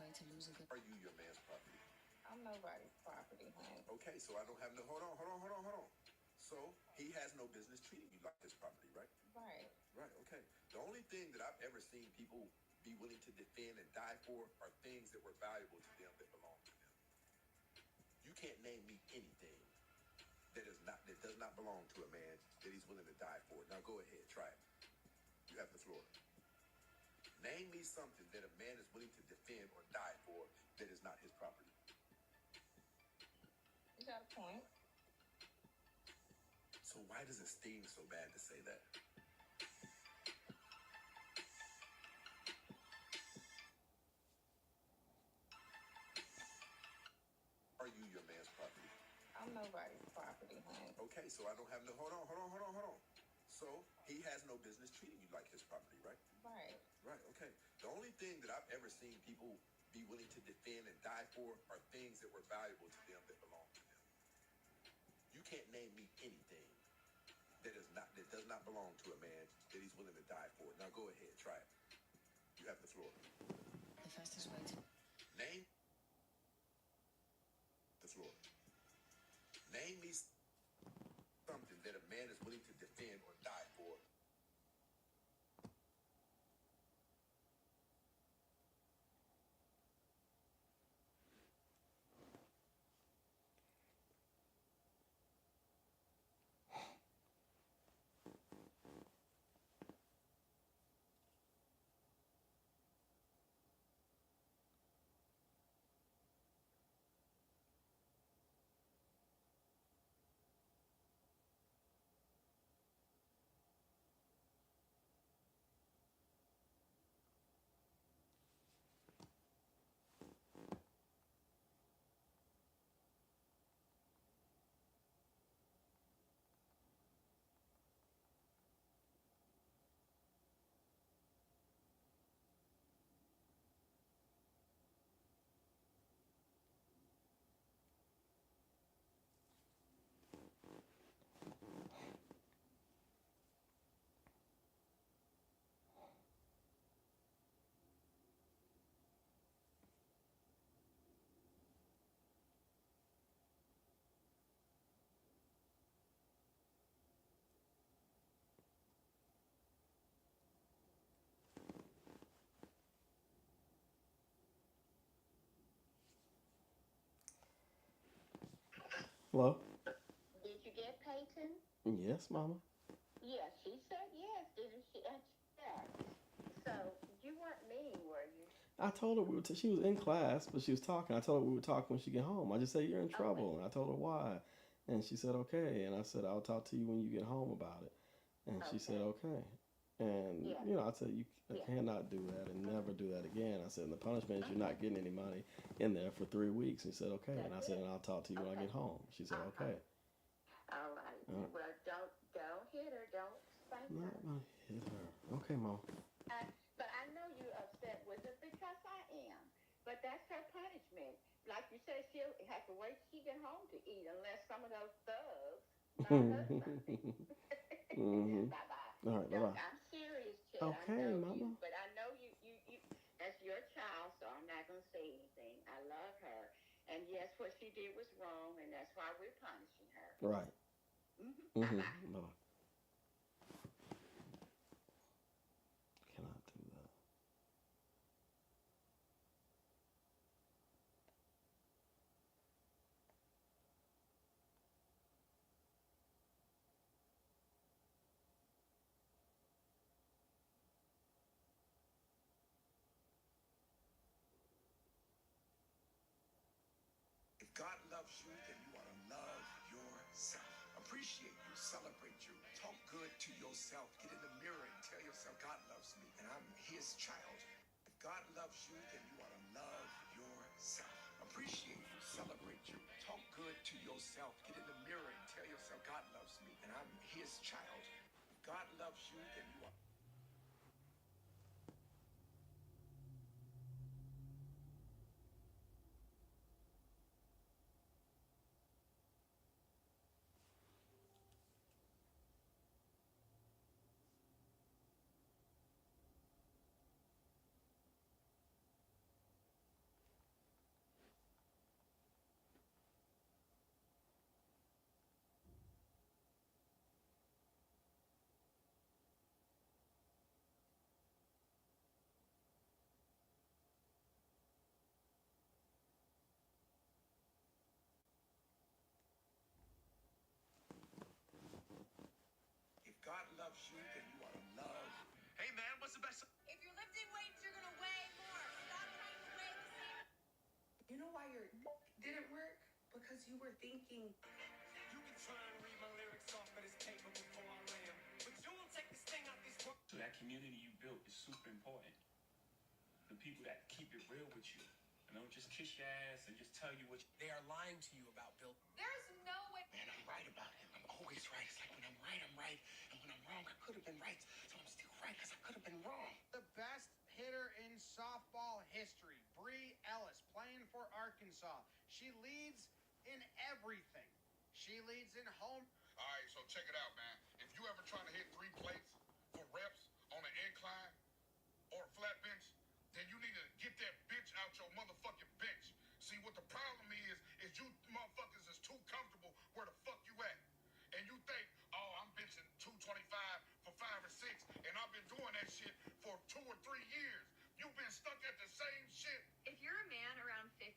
Are you your man's property? I'm nobody's property, honey. Okay, so I don't have no. Hold on. So he has no business treating you like his property, right? Right. Right. Okay. The only thing that I've ever seen people be willing to defend and die for are things that were valuable to them that belong to them. You can't name me anything that does not belong to a man that he's willing to die for. Now go ahead, try it. You have the floor. Name me something that a man is willing to defend or die for that is not his property. You got a point. So why does it sting so bad to say that? Are you your man's property? I'm nobody's property, honey. Okay, so I don't have no. Hold on. So he has no business treating you like his property, right? Right. Right. Okay. The only thing that I've ever seen people be willing to defend and die for are things that were valuable to them that belong to them. You can't name me anything that does not belong to a man that he's willing to die for. Now go ahead, try it. You have the floor. Name the floor. Name me something that a man is willing to defend or die for. Hello? Did you get Peyton? Yes, Mama. Yes, she said yes, didn't she? Yeah. So you weren't mean, were you? I told her she was in class, but she was talking. I told her we would talk when she get home. I just said, you're in trouble. And I told her why. And she said, okay. And I said, I'll talk to you when you get home about it. And she said, okay. And, I said, you cannot do that and never do that again. I said, and the punishment is you're not getting any money in there for 3 weeks. And she said, okay. And I said, and I'll talk to you when I get home. She said, okay. All right. Well, don't hit her. Don't spank her. I'm not going to hit her. Okay, Mom. But I know you're upset with her because I am. But that's her punishment. Like you said, she'll have to wait till she get home to eat unless some of those thugs buy her something. Bye-bye. All right, bye-bye. I'm serious, Chad. Okay, I know Mama. you, but I know you, that's your child, so I'm not going to say anything. I love her. And yes, what she did was wrong, and that's why we're punishing her. Right. Bye-bye. Bye-bye. Cannot do that. If God loves you, then you ought to love yourself. Appreciate you, celebrate you, talk good to yourself. Get in the mirror and tell yourself, God loves me and I'm his child. If God loves you, then you ought to love yourself. Appreciate you, celebrate you, talk good to yourself. Get in the mirror and tell yourself, God loves me and I'm his child. If God loves you, then you ought shoot, then you are love. Hey man, what's the best? If you're lifting weights, you're gonna weigh more. Stop trying to weigh the same. You know why your didn't work? Because you were thinking. You can try and read my lyrics off of this paper before I lay 'em, but you won't take this thing out these words. So that community you built is super important. The people that keep it real with you. And don't just kiss your ass and just tell you what you... They are lying to you about Bill. There's no way. Man, I'm right about him. I'm always right. It's like when I'm right, I'm right. And when I'm wrong, I could have been right. So I'm still right because I could have been wrong. The best hitter in softball history, Bree Ellis, playing for Arkansas. She leads in everything. She leads in home. All right, so check it out, man. If you ever trying to hit 3 plates for reps on an incline or a flat bench, then you need to get that bitch out your motherfucking bench. See, what the problem is you motherfuckers is too comfortable where the fuck you at. And you think, oh, I'm benching 225 for 5 or 6, and I've been doing that shit for 2 or 3 years. You've been stuck at the same shit. If you're a man around 50.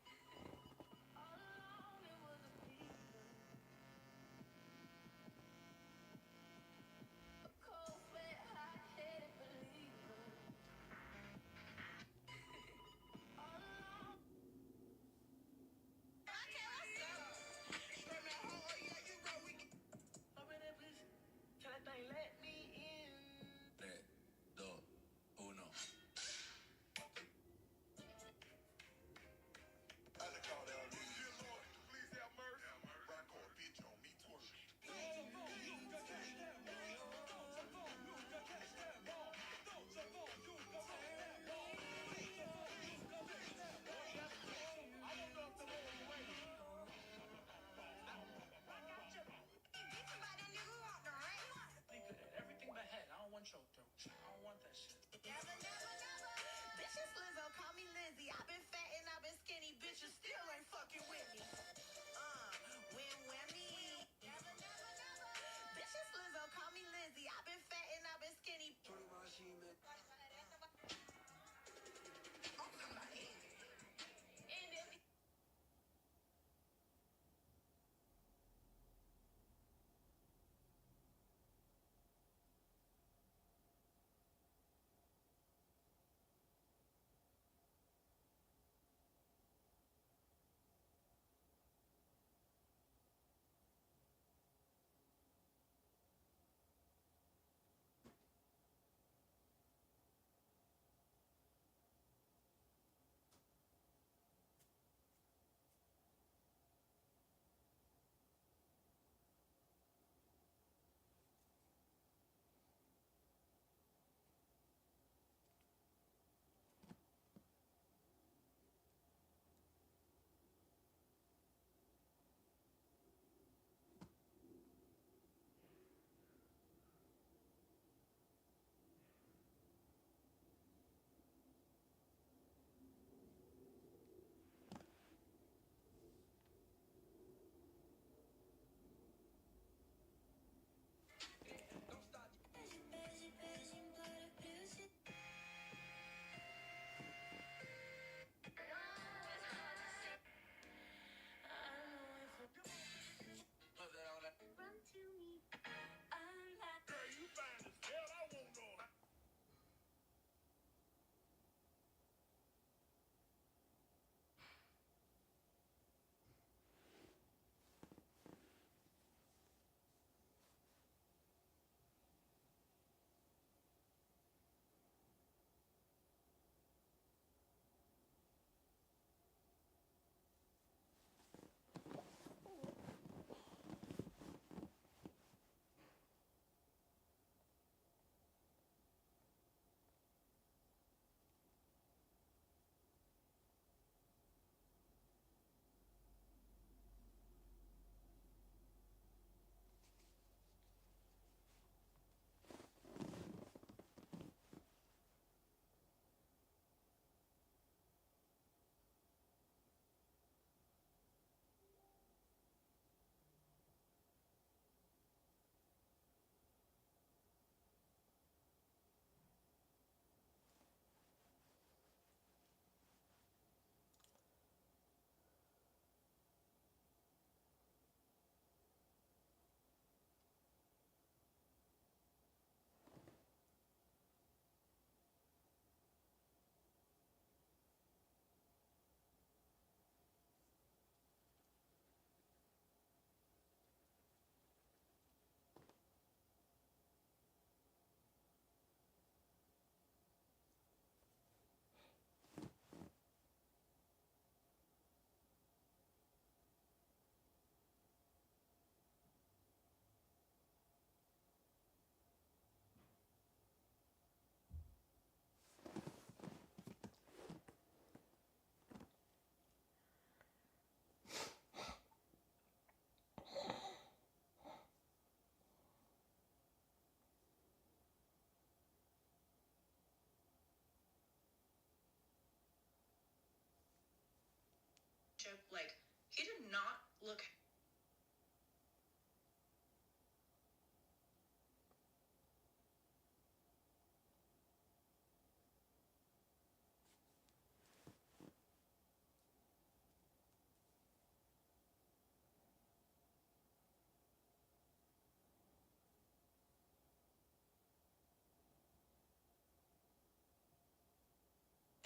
Like, he did not look.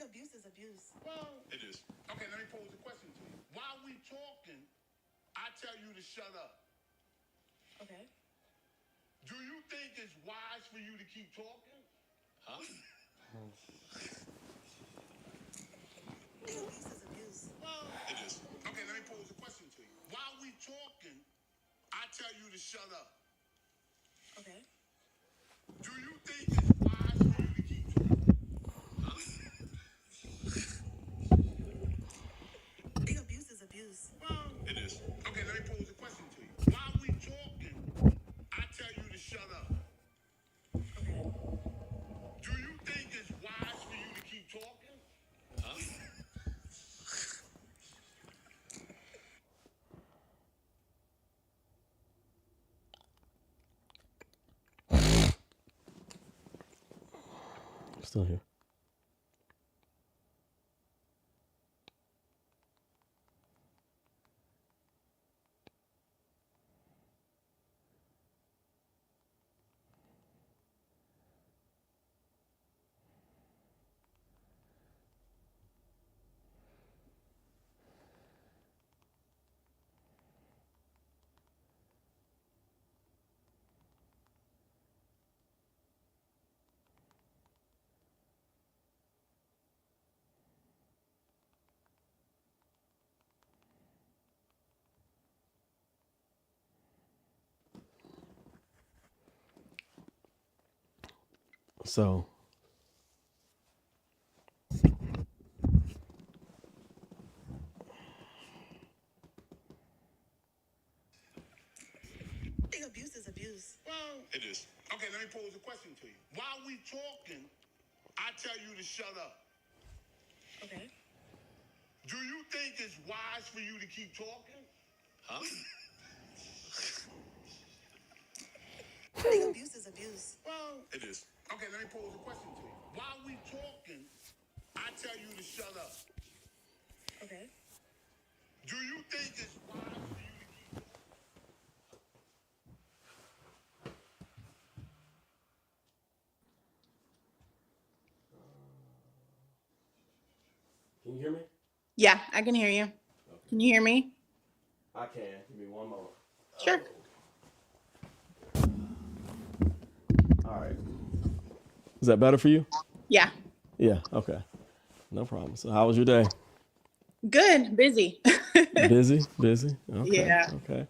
Abuse is abuse. Well, it is. Okay, let me pose a question to you. While we talking, I tell you to shut up. Okay. Do you think it's wise for you to keep talking? Huh? Abuse is abuse. Well, it is. Okay, let me pose a question to you. While we talking, I tell you to shut up. Okay. Do you think it's wise for you to keep talking? Huh? Abuse is abuse. Well, it is. Okay, let me pose a question to you. While we talking, I tell you to shut up. Okay. Do you think it's wise for you to keep talking? Huh? Still here. So Abuse is abuse. Well, it is. Okay, let me pose a question to you. While we talking, I tell you to shut up. Okay. Do you think it's wise for you to keep talking? Huh? Abuse is abuse. Well, it is. Okay, let me pose a question to you. While we talking, I tell you to shut up. Okay. Do you think it's wise for you to keep talking? can you hear me? Yeah, I can hear you. Can you hear me? I can. Give me one moment. Sure. All right. Is that better for you? Yeah. Yeah. Okay. No problem. So how was your day? Good. Busy. Busy? Busy? Okay. Yeah. Okay.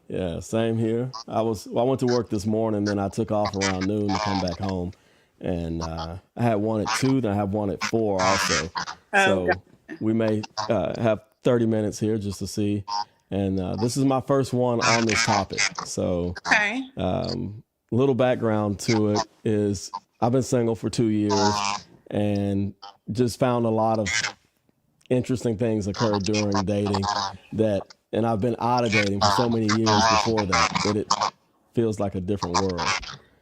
Yeah, same here. I went to work this morning, then I took off around noon to come back home, and I had one at 2, then I have one at 4 also. Oh, God. So we may have 30 minutes here just to see, and this is my first one on this topic. So Okay. little background to it is I've been single for 2 years, and just found a lot of interesting things occurred during dating and I've been out of dating for so many years before that it feels like a different world.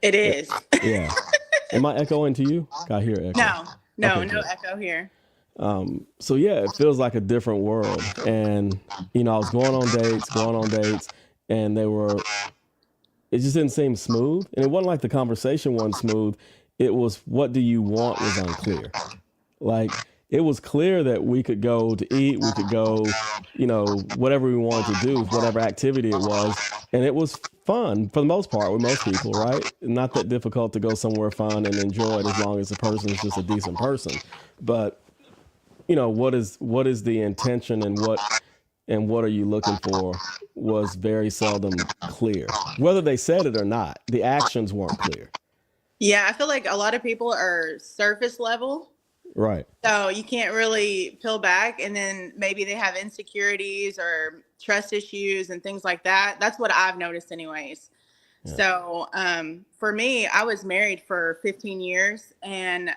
It is. Yeah. Am I echoing to you? I hear echo. No Okay, good. echo here. So yeah, it feels like a different world. And, I was going on dates, and it just didn't seem smooth. And it wasn't like the conversation wasn't smooth. It was, what do you want was unclear. Like, it was clear that we could go to eat, we could go, whatever we wanted to do, whatever activity it was. And it was fun for the most part with most people, right? Not that difficult to go somewhere fun and enjoy it as long as the person is just a decent person. But, what is the intention, and what are you looking for was very seldom clear. Whether they said it or not, the actions weren't clear. Yeah, I feel like a lot of people are surface level. Right. So you can't really peel back, and then maybe they have insecurities or trust issues and things like that. That's what I've noticed anyways. Yeah. So for me, I was married for 15 years, and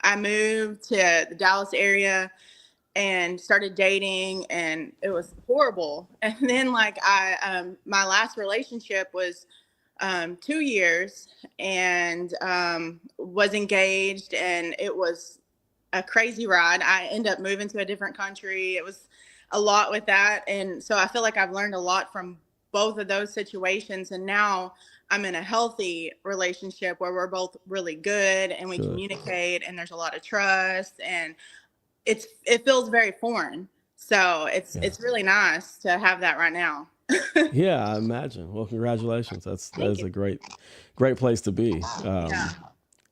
I moved to the Dallas area and started dating, and it was horrible. And then like my last relationship was 2 years, and was engaged, and it was a crazy ride. I ended up moving to a different country. It was a lot with that. And so I feel like I've learned a lot from both of those situations. And now I'm in a healthy relationship where we're both really good and we communicate, and there's a lot of trust, and it feels very foreign. So it's really nice to have that right now. Yeah, I imagine. Well, congratulations. That is you. a great place to be.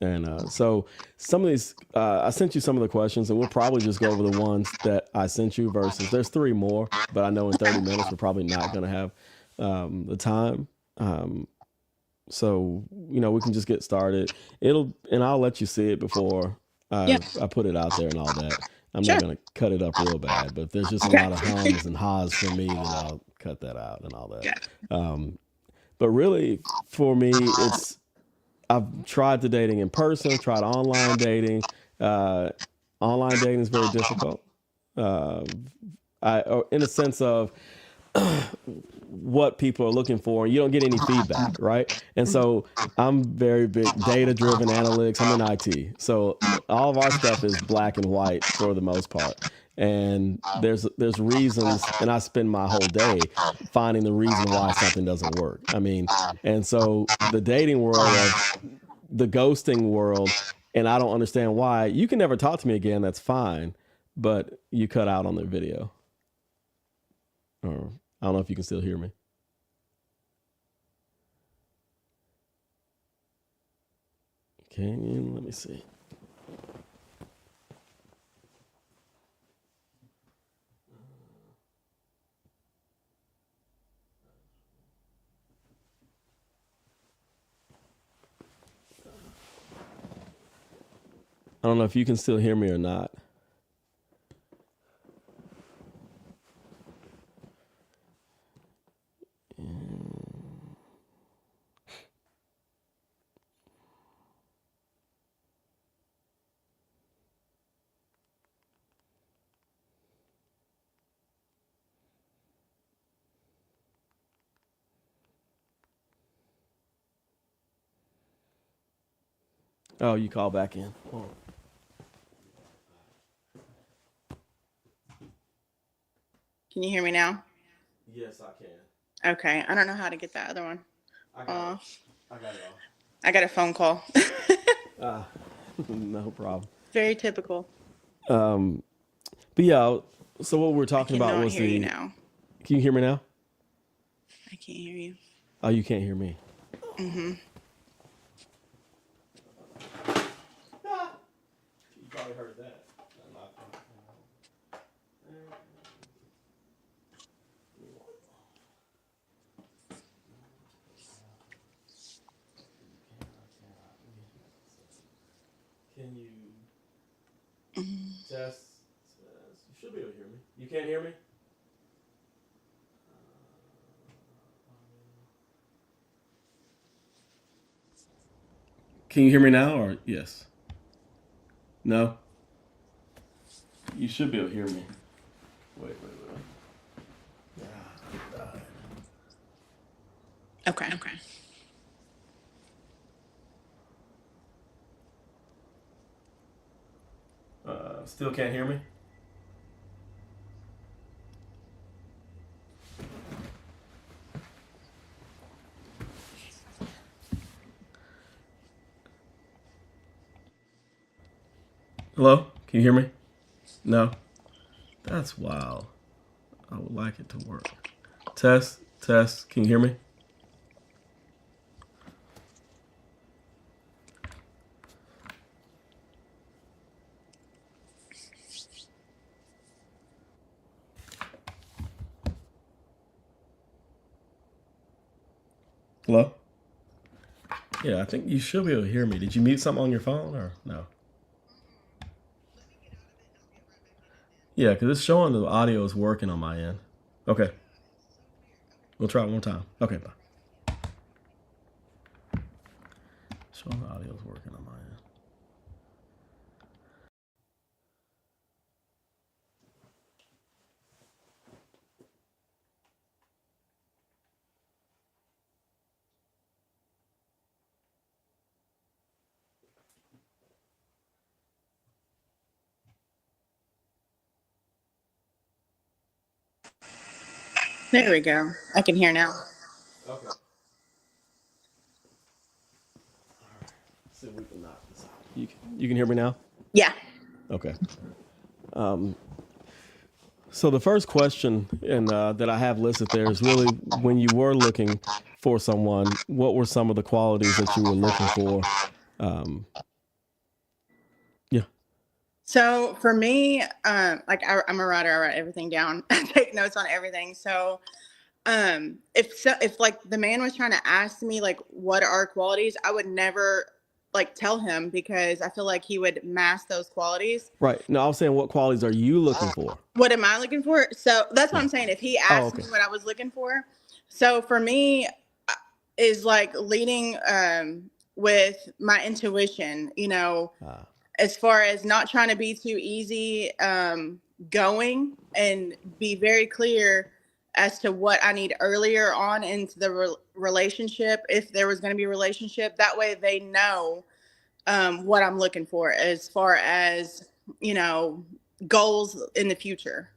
And so some of these, I sent you some of the questions, and we'll probably just go over the ones that I sent you versus there's 3 more, but I know in 30 minutes we're probably not going to have the time. So, we can just get started. And I'll let you see it before I put it out there and all that. I'm not going to cut it up real bad, but if there's just a lot of hums and ha's from me, then I'll cut that out and all that. But really, for me, I've tried the dating in person, tried online dating. Online dating is very difficult. In a sense of what people are looking for, and you don't get any feedback, right? And so I'm very big data driven analytics. I'm in IT. So all of our stuff is black and white for the most part. And there's reasons, and I spend my whole day finding the reason why something doesn't work. I mean, and so the dating world of the ghosting world, and I don't understand why. You can never talk to me again, that's fine, but you cut out on the video. Or I don't know if you can still hear me. Okay, let me see. I don't know if you can still hear me or not. Oh, you call back in. Hold on. Can you hear me now? Yes, I can. Okay. I don't know how to get that other one I got off. it. I got it off. I got a phone call. No problem. Very typical. But yeah, so what we're talking about was hear you now. Can you hear me now? I can't hear you. Oh, you can't hear me. Mm-hmm. You probably heard that. Can you test? You should be able to hear me. You can't hear me? Can you hear me now or yes? No? You should be able to hear me. Wait. Okay. Still can't hear me? Hello? Can you hear me? No? That's wild. I would like it to work. Test. Can you hear me? Hello? Yeah, I think you should be able to hear me. Did you mute something on your phone or no? Yeah, because it's showing the audio is working on my end. Okay. We'll try it one more time. Okay, bye. Showing the audio is working on my end. There we go. I can hear now. Okay. See if we can knock this out. You can hear me now? Yeah. Okay. So the first question and that I have listed there is really when you were looking for someone, what were some of the qualities that you were looking for? Yeah. So for me, I'm a writer. I write everything down. I take notes on everything. So if like the man was trying to ask me like what are our qualities, I would never like tell him because I feel like he would mask those qualities. Right. No, I was saying what qualities are you looking for? What am I looking for? So that's what Yeah. I'm saying. If he Oh, asked okay. me what I was looking for, so for me is like leading with my intuition, you know, as far as not trying to be too easy going and be very clear as to what I need earlier on into the relationship, if there was going to be a relationship. That way they know what I'm looking for as far as, you know, goals in the future,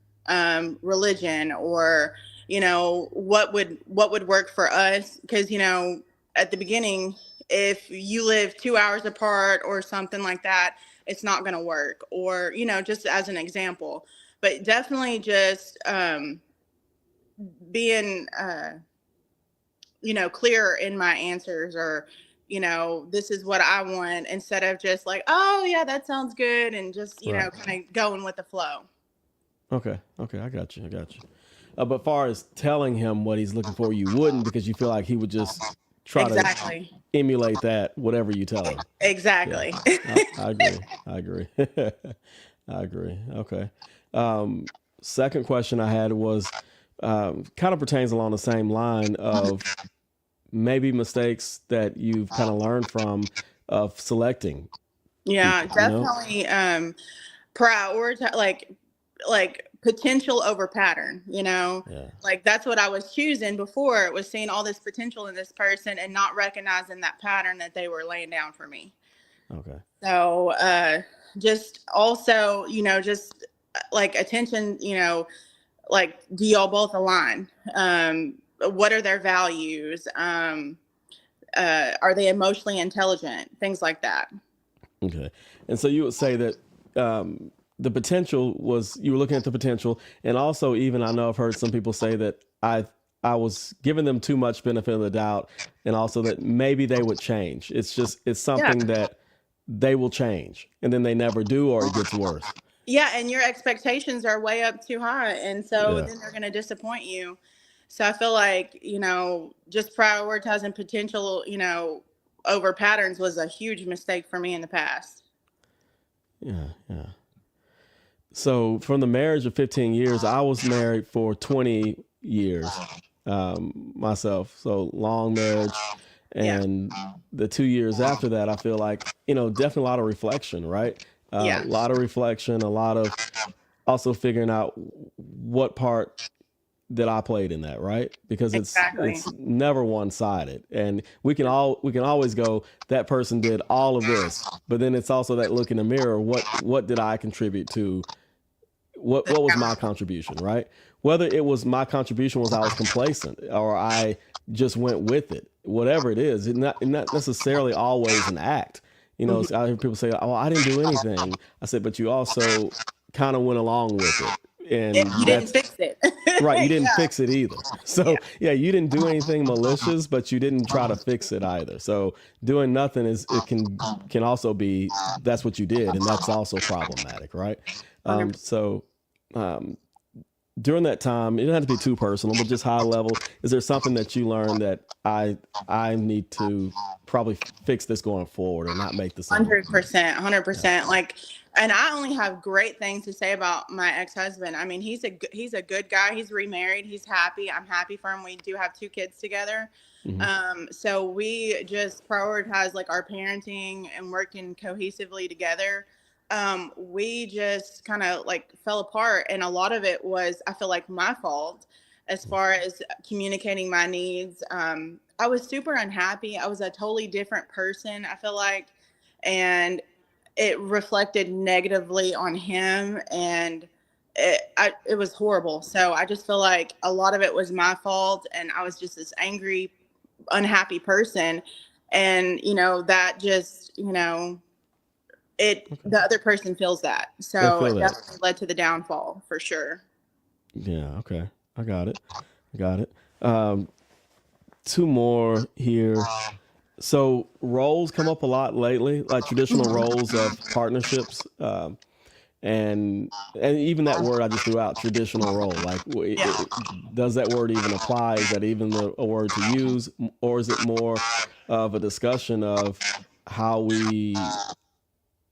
religion, or, you know, what would work for us. Because, you know, at the beginning, if you live 2 hours apart or something like that, it's not going to work. Or, you know, just as an example. But definitely just being you know, clear in my answers, or, you know, this is what I want, instead of just like, oh yeah, that sounds good, and just, you know, Right. kind of going with the flow. Okay. Okay. I got you. But far as telling him what he's looking for, you wouldn't because you feel like he would just try to Exactly. emulate that, whatever you tell him. Yeah. Exactly. I agree. I agree. I agree. Okay. Second question I had was kind of pertains along the same line of maybe mistakes that you've kind of learned from of selecting Yeah, people, you know? definitely prioritize like potential over pattern, you know. Yeah. Like that's what I was choosing before. It was seeing all this potential in this person and not recognizing that pattern that they were laying down for me. Okay. So just also, you know, just like attention, you know, like do y'all both align? What are their values? Are they emotionally intelligent? Things like that. Okay. And so you would say that the potential was you were looking at the potential, and also even I know I've heard some people say that I was giving them too much benefit of the doubt, and also that maybe they would change. It's Yeah. something that they will change, and then they never do, or it gets worse. Yeah, and your expectations are way up too high, and so Yeah. then they're going to disappoint you. So I feel like, you know, just prioritizing potential, you know, over patterns was a huge mistake for me in the past. Yeah. Yeah. So from the marriage of 15 years, I was married for 20 years myself. So long marriage. Yeah. And the 2 years after that, I feel like, definitely a lot of reflection, right? A Yeah. lot of reflection, a lot of also figuring out what part that I played in that, right? Because Exactly. it's never one sided, and we can always go that person did all of this, but then it's also that look in the mirror. What did I contribute to what was my contribution, right? Whether it was my contribution was I was complacent or I just went with it, whatever it is, not necessarily always an act. So I hear people say, "Oh, I didn't do anything." I said, "But you also kind of went along with it, And and you didn't that's fix it. right. You didn't Yeah. fix it either. So yeah, you didn't do anything malicious, but you didn't try to fix it either. So doing nothing is it can also be that's what you did, and that's also problematic, right? 100%. So um, during that time, it doesn't have to be too personal, but just high level. Is there something that you learned that I need to probably fix this going forward or not make the same? 100%, Yeah. 100%. Like, and I only have great things to say about my ex-husband. I mean, he's a good guy. He's remarried. He's happy. I'm happy for him. We do have 2 kids together. So we just prioritize like our parenting and working cohesively together. We just kind of like fell apart, and a lot of it was, I feel like, my fault as far as communicating my needs. I was super unhappy. I was a totally different person, I feel like, and it reflected negatively on him, and it was horrible. So I just feel like a lot of it was my fault, and I was just this angry, unhappy person. And, that just, the other person feels that. They So feel it that. definitely led to the downfall for sure. Yeah. Okay. I got it. Two more here. So roles come up a lot lately, like traditional roles of partnerships, and even that word I just threw out, traditional role. Like, does that word even apply? Is that even a word to use, or is it more of a discussion of how we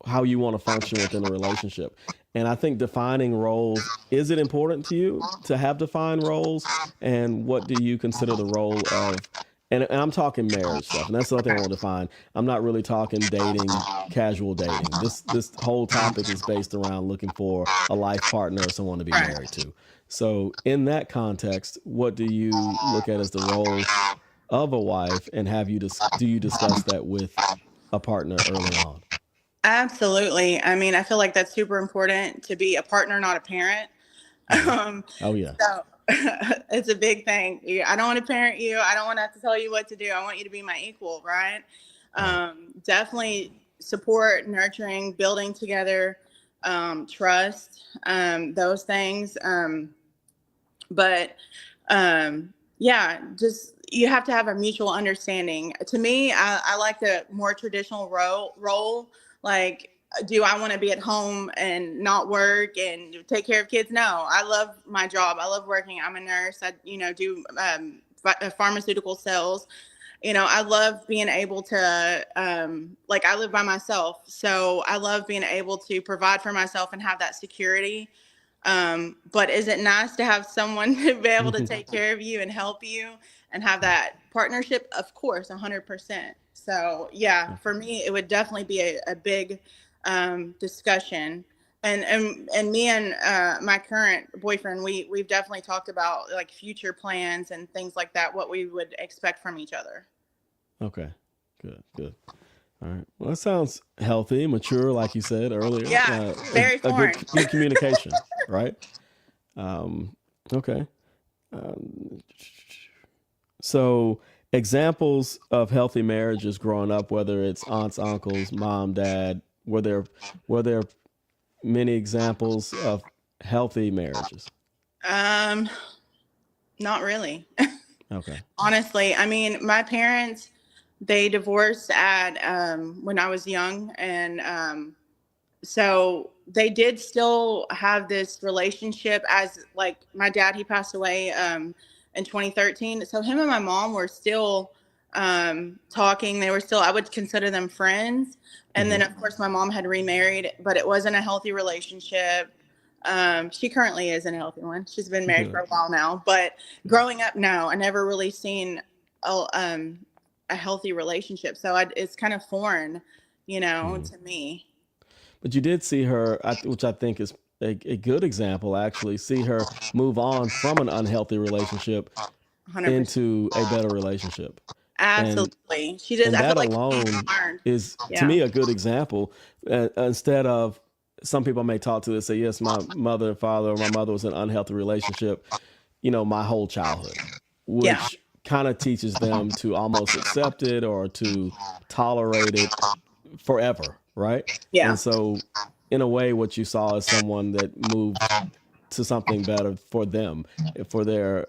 how you want to function within a relationship? And I think defining roles, is it important to you to have defined roles? And what do you consider the role of, and I'm talking marriage stuff, and that's the other thing I want to define. I'm not really talking dating, casual dating. This whole topic is based around looking for a life partner or someone to be married to. So in that context, what do you look at as the role of a wife, and do you discuss that with a partner early on? Absolutely. I mean, I feel like that's super important to be a partner, not a parent. Um, Oh yeah. so it's a big thing. I don't want to parent you. I don't want to have to tell you what to do. I want you to be my equal, right? Definitely support, nurturing, building together, trust, those things. But yeah, just you have to have a mutual understanding. To me, I like the more traditional role. Like, do I want to be at home and not work and take care of kids? No, I love my job. I love working. I'm a nurse. I, do pharmaceutical sales. I love being able to, like, I live by myself. So I love being able to provide for myself and have that security. But is it nice to have someone to be able to take care of you and help you and have that partnership? Of course, 100%. So yeah, for me, it would definitely be a big discussion. And me and my current boyfriend, we've definitely talked about like future plans and things like that, what we would expect from each other. Okay. Good. All right. Well, that sounds healthy, mature, like you said earlier. Yeah, very A foreign. good communication, right? Okay. So, examples of healthy marriages growing up, whether it's aunts, uncles, mom, dad, were there many examples of healthy marriages? Not really. Okay. Honestly, I mean, my parents, they divorced at when I was young, and so they did still have this relationship. As like my dad, he passed away in 2013. So him and my mom were still talking. They were still, I would consider them friends. And then of course my mom had remarried, but it wasn't a healthy relationship. She currently is in a healthy one. She's been married for a while now, but growing up, no, I never really seen a healthy relationship. So it's kind of foreign, to me. But you did see her, which I think is a good example, actually, see her move on from an unhealthy relationship 100%. into a better relationship. Absolutely. She just, And I feel that like alone learned. is, to Yeah. me, a good example. Instead of, some people may talk to this, say, yes, my mother and father, or my mother was in an unhealthy relationship, my whole childhood, which kind of teaches them to almost accept it or to tolerate it forever, right? Yeah. And so, in a way, what you saw is someone that moved to something better for them, for their,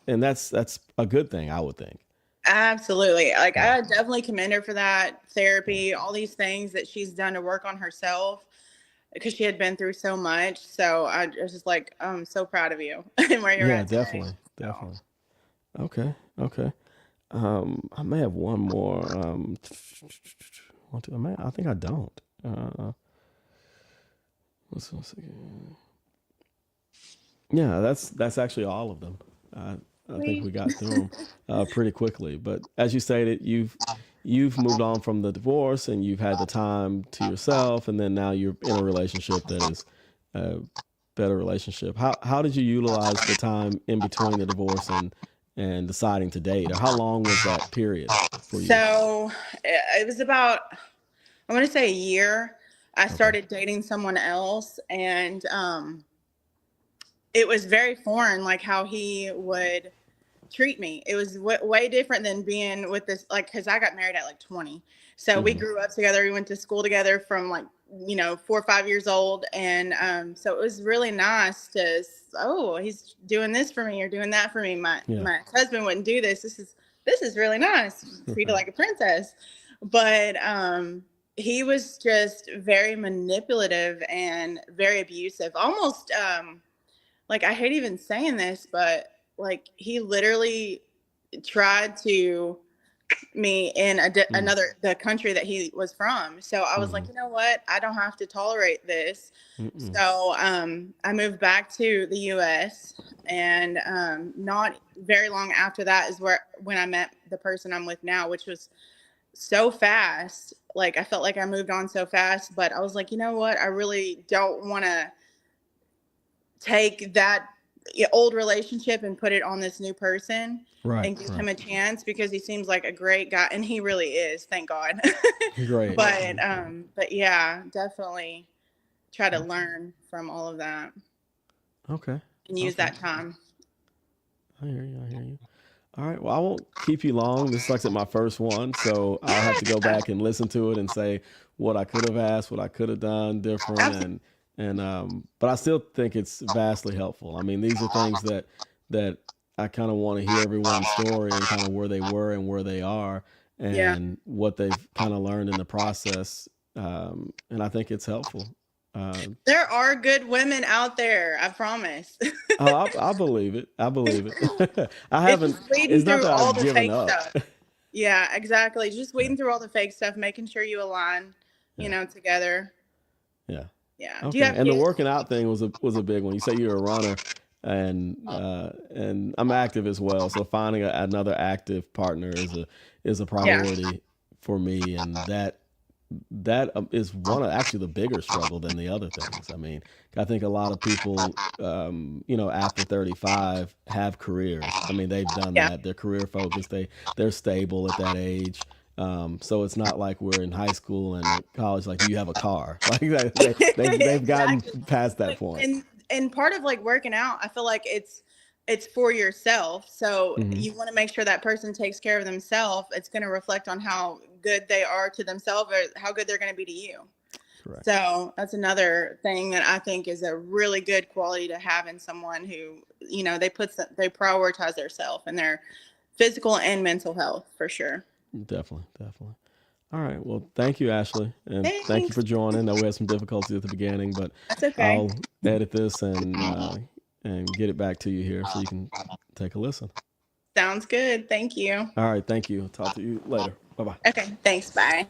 and that's a good thing, I would think. Absolutely. Like, I definitely commend her for that therapy, all these things that she's done to work on herself because she had been through so much. So I was just like, I'm so proud of you and where you're Yeah, at today. definitely. Okay. I may have one more. I think I don't. Let's see. Yeah, that's actually all of them. I think we got through them pretty quickly. But as you stated, you've moved on from the divorce and you've had the time to yourself, and then now you're in a relationship that is a better relationship. How did you utilize the time in between the divorce and deciding to date, or how long was that period for you? So it was about, I want to say a year. I started dating someone else, and it was very foreign, like how he would treat me. It was way different than being with this, like, because I got married at like 20. So we grew up together. We went to school together from like, 4 or 5 years old. And so it was really nice to, oh, he's doing this for me or doing that for me. My husband wouldn't do this. This is really nice. Treated like a princess. But he was just very manipulative and very abusive. Almost like, I hate even saying this, but like he literally tried to me in the country that he was from. So I was like, you know what? I don't have to tolerate this. So I moved back to the US, and not very long after that is when I met the person I'm with now, which was so fast. Like, I felt like I moved on so fast, but I was like, you know what? I really don't want to take that old relationship and put it on this new person and give him a chance, because he seems like a great guy, and he really is, thank God. Great. But yeah, definitely try to learn from all of that. Okay. And use that time. I hear you. All right. Well, I won't keep you long. This is, like I said, my first one, so I'll have to go back and listen to it and say what I could have asked, what I could have done different, but I still think it's vastly helpful. I mean, these are things that I kind of want to hear everyone's story and kind of where they were and where they are and what they've kind of learned in the process, and I think it's helpful. There are good women out there, I promise. I believe it. I haven't. It's not that I've given up. Stuff. Yeah, exactly. Just weeding through all the fake stuff, making sure you align, together. Yeah. Yeah. Okay. Do you have and the working out thing was a big one. You say you're a runner, and I'm active as well. So finding another active partner is a priority for me, and that is one of actually the bigger struggle than the other things. I mean, I think a lot of people, after 35 have careers. I mean, they've done that. They're career focused. They're stable at that age. So it's not like we're in high school and college. Like, do you have a car? Like they've gotten past that point. And part of like working out, I feel like it's for yourself. So you want to make sure that person takes care of themselves. It's going to reflect on how good they are to themselves or how good they're going to be to you. Correct. So that's another thing that I think is a really good quality to have in someone who, they prioritize themselves and their physical and mental health, for sure. Definitely. All right. Well, thank you, Ashley. And thank you for joining. I know we had some difficulties at the beginning, but that's okay. I'll edit this and get it back to you here so you can take a listen. Sounds good. Thank you. All right. Thank you. Talk to you later. Bye-bye. Okay. Thanks. Bye.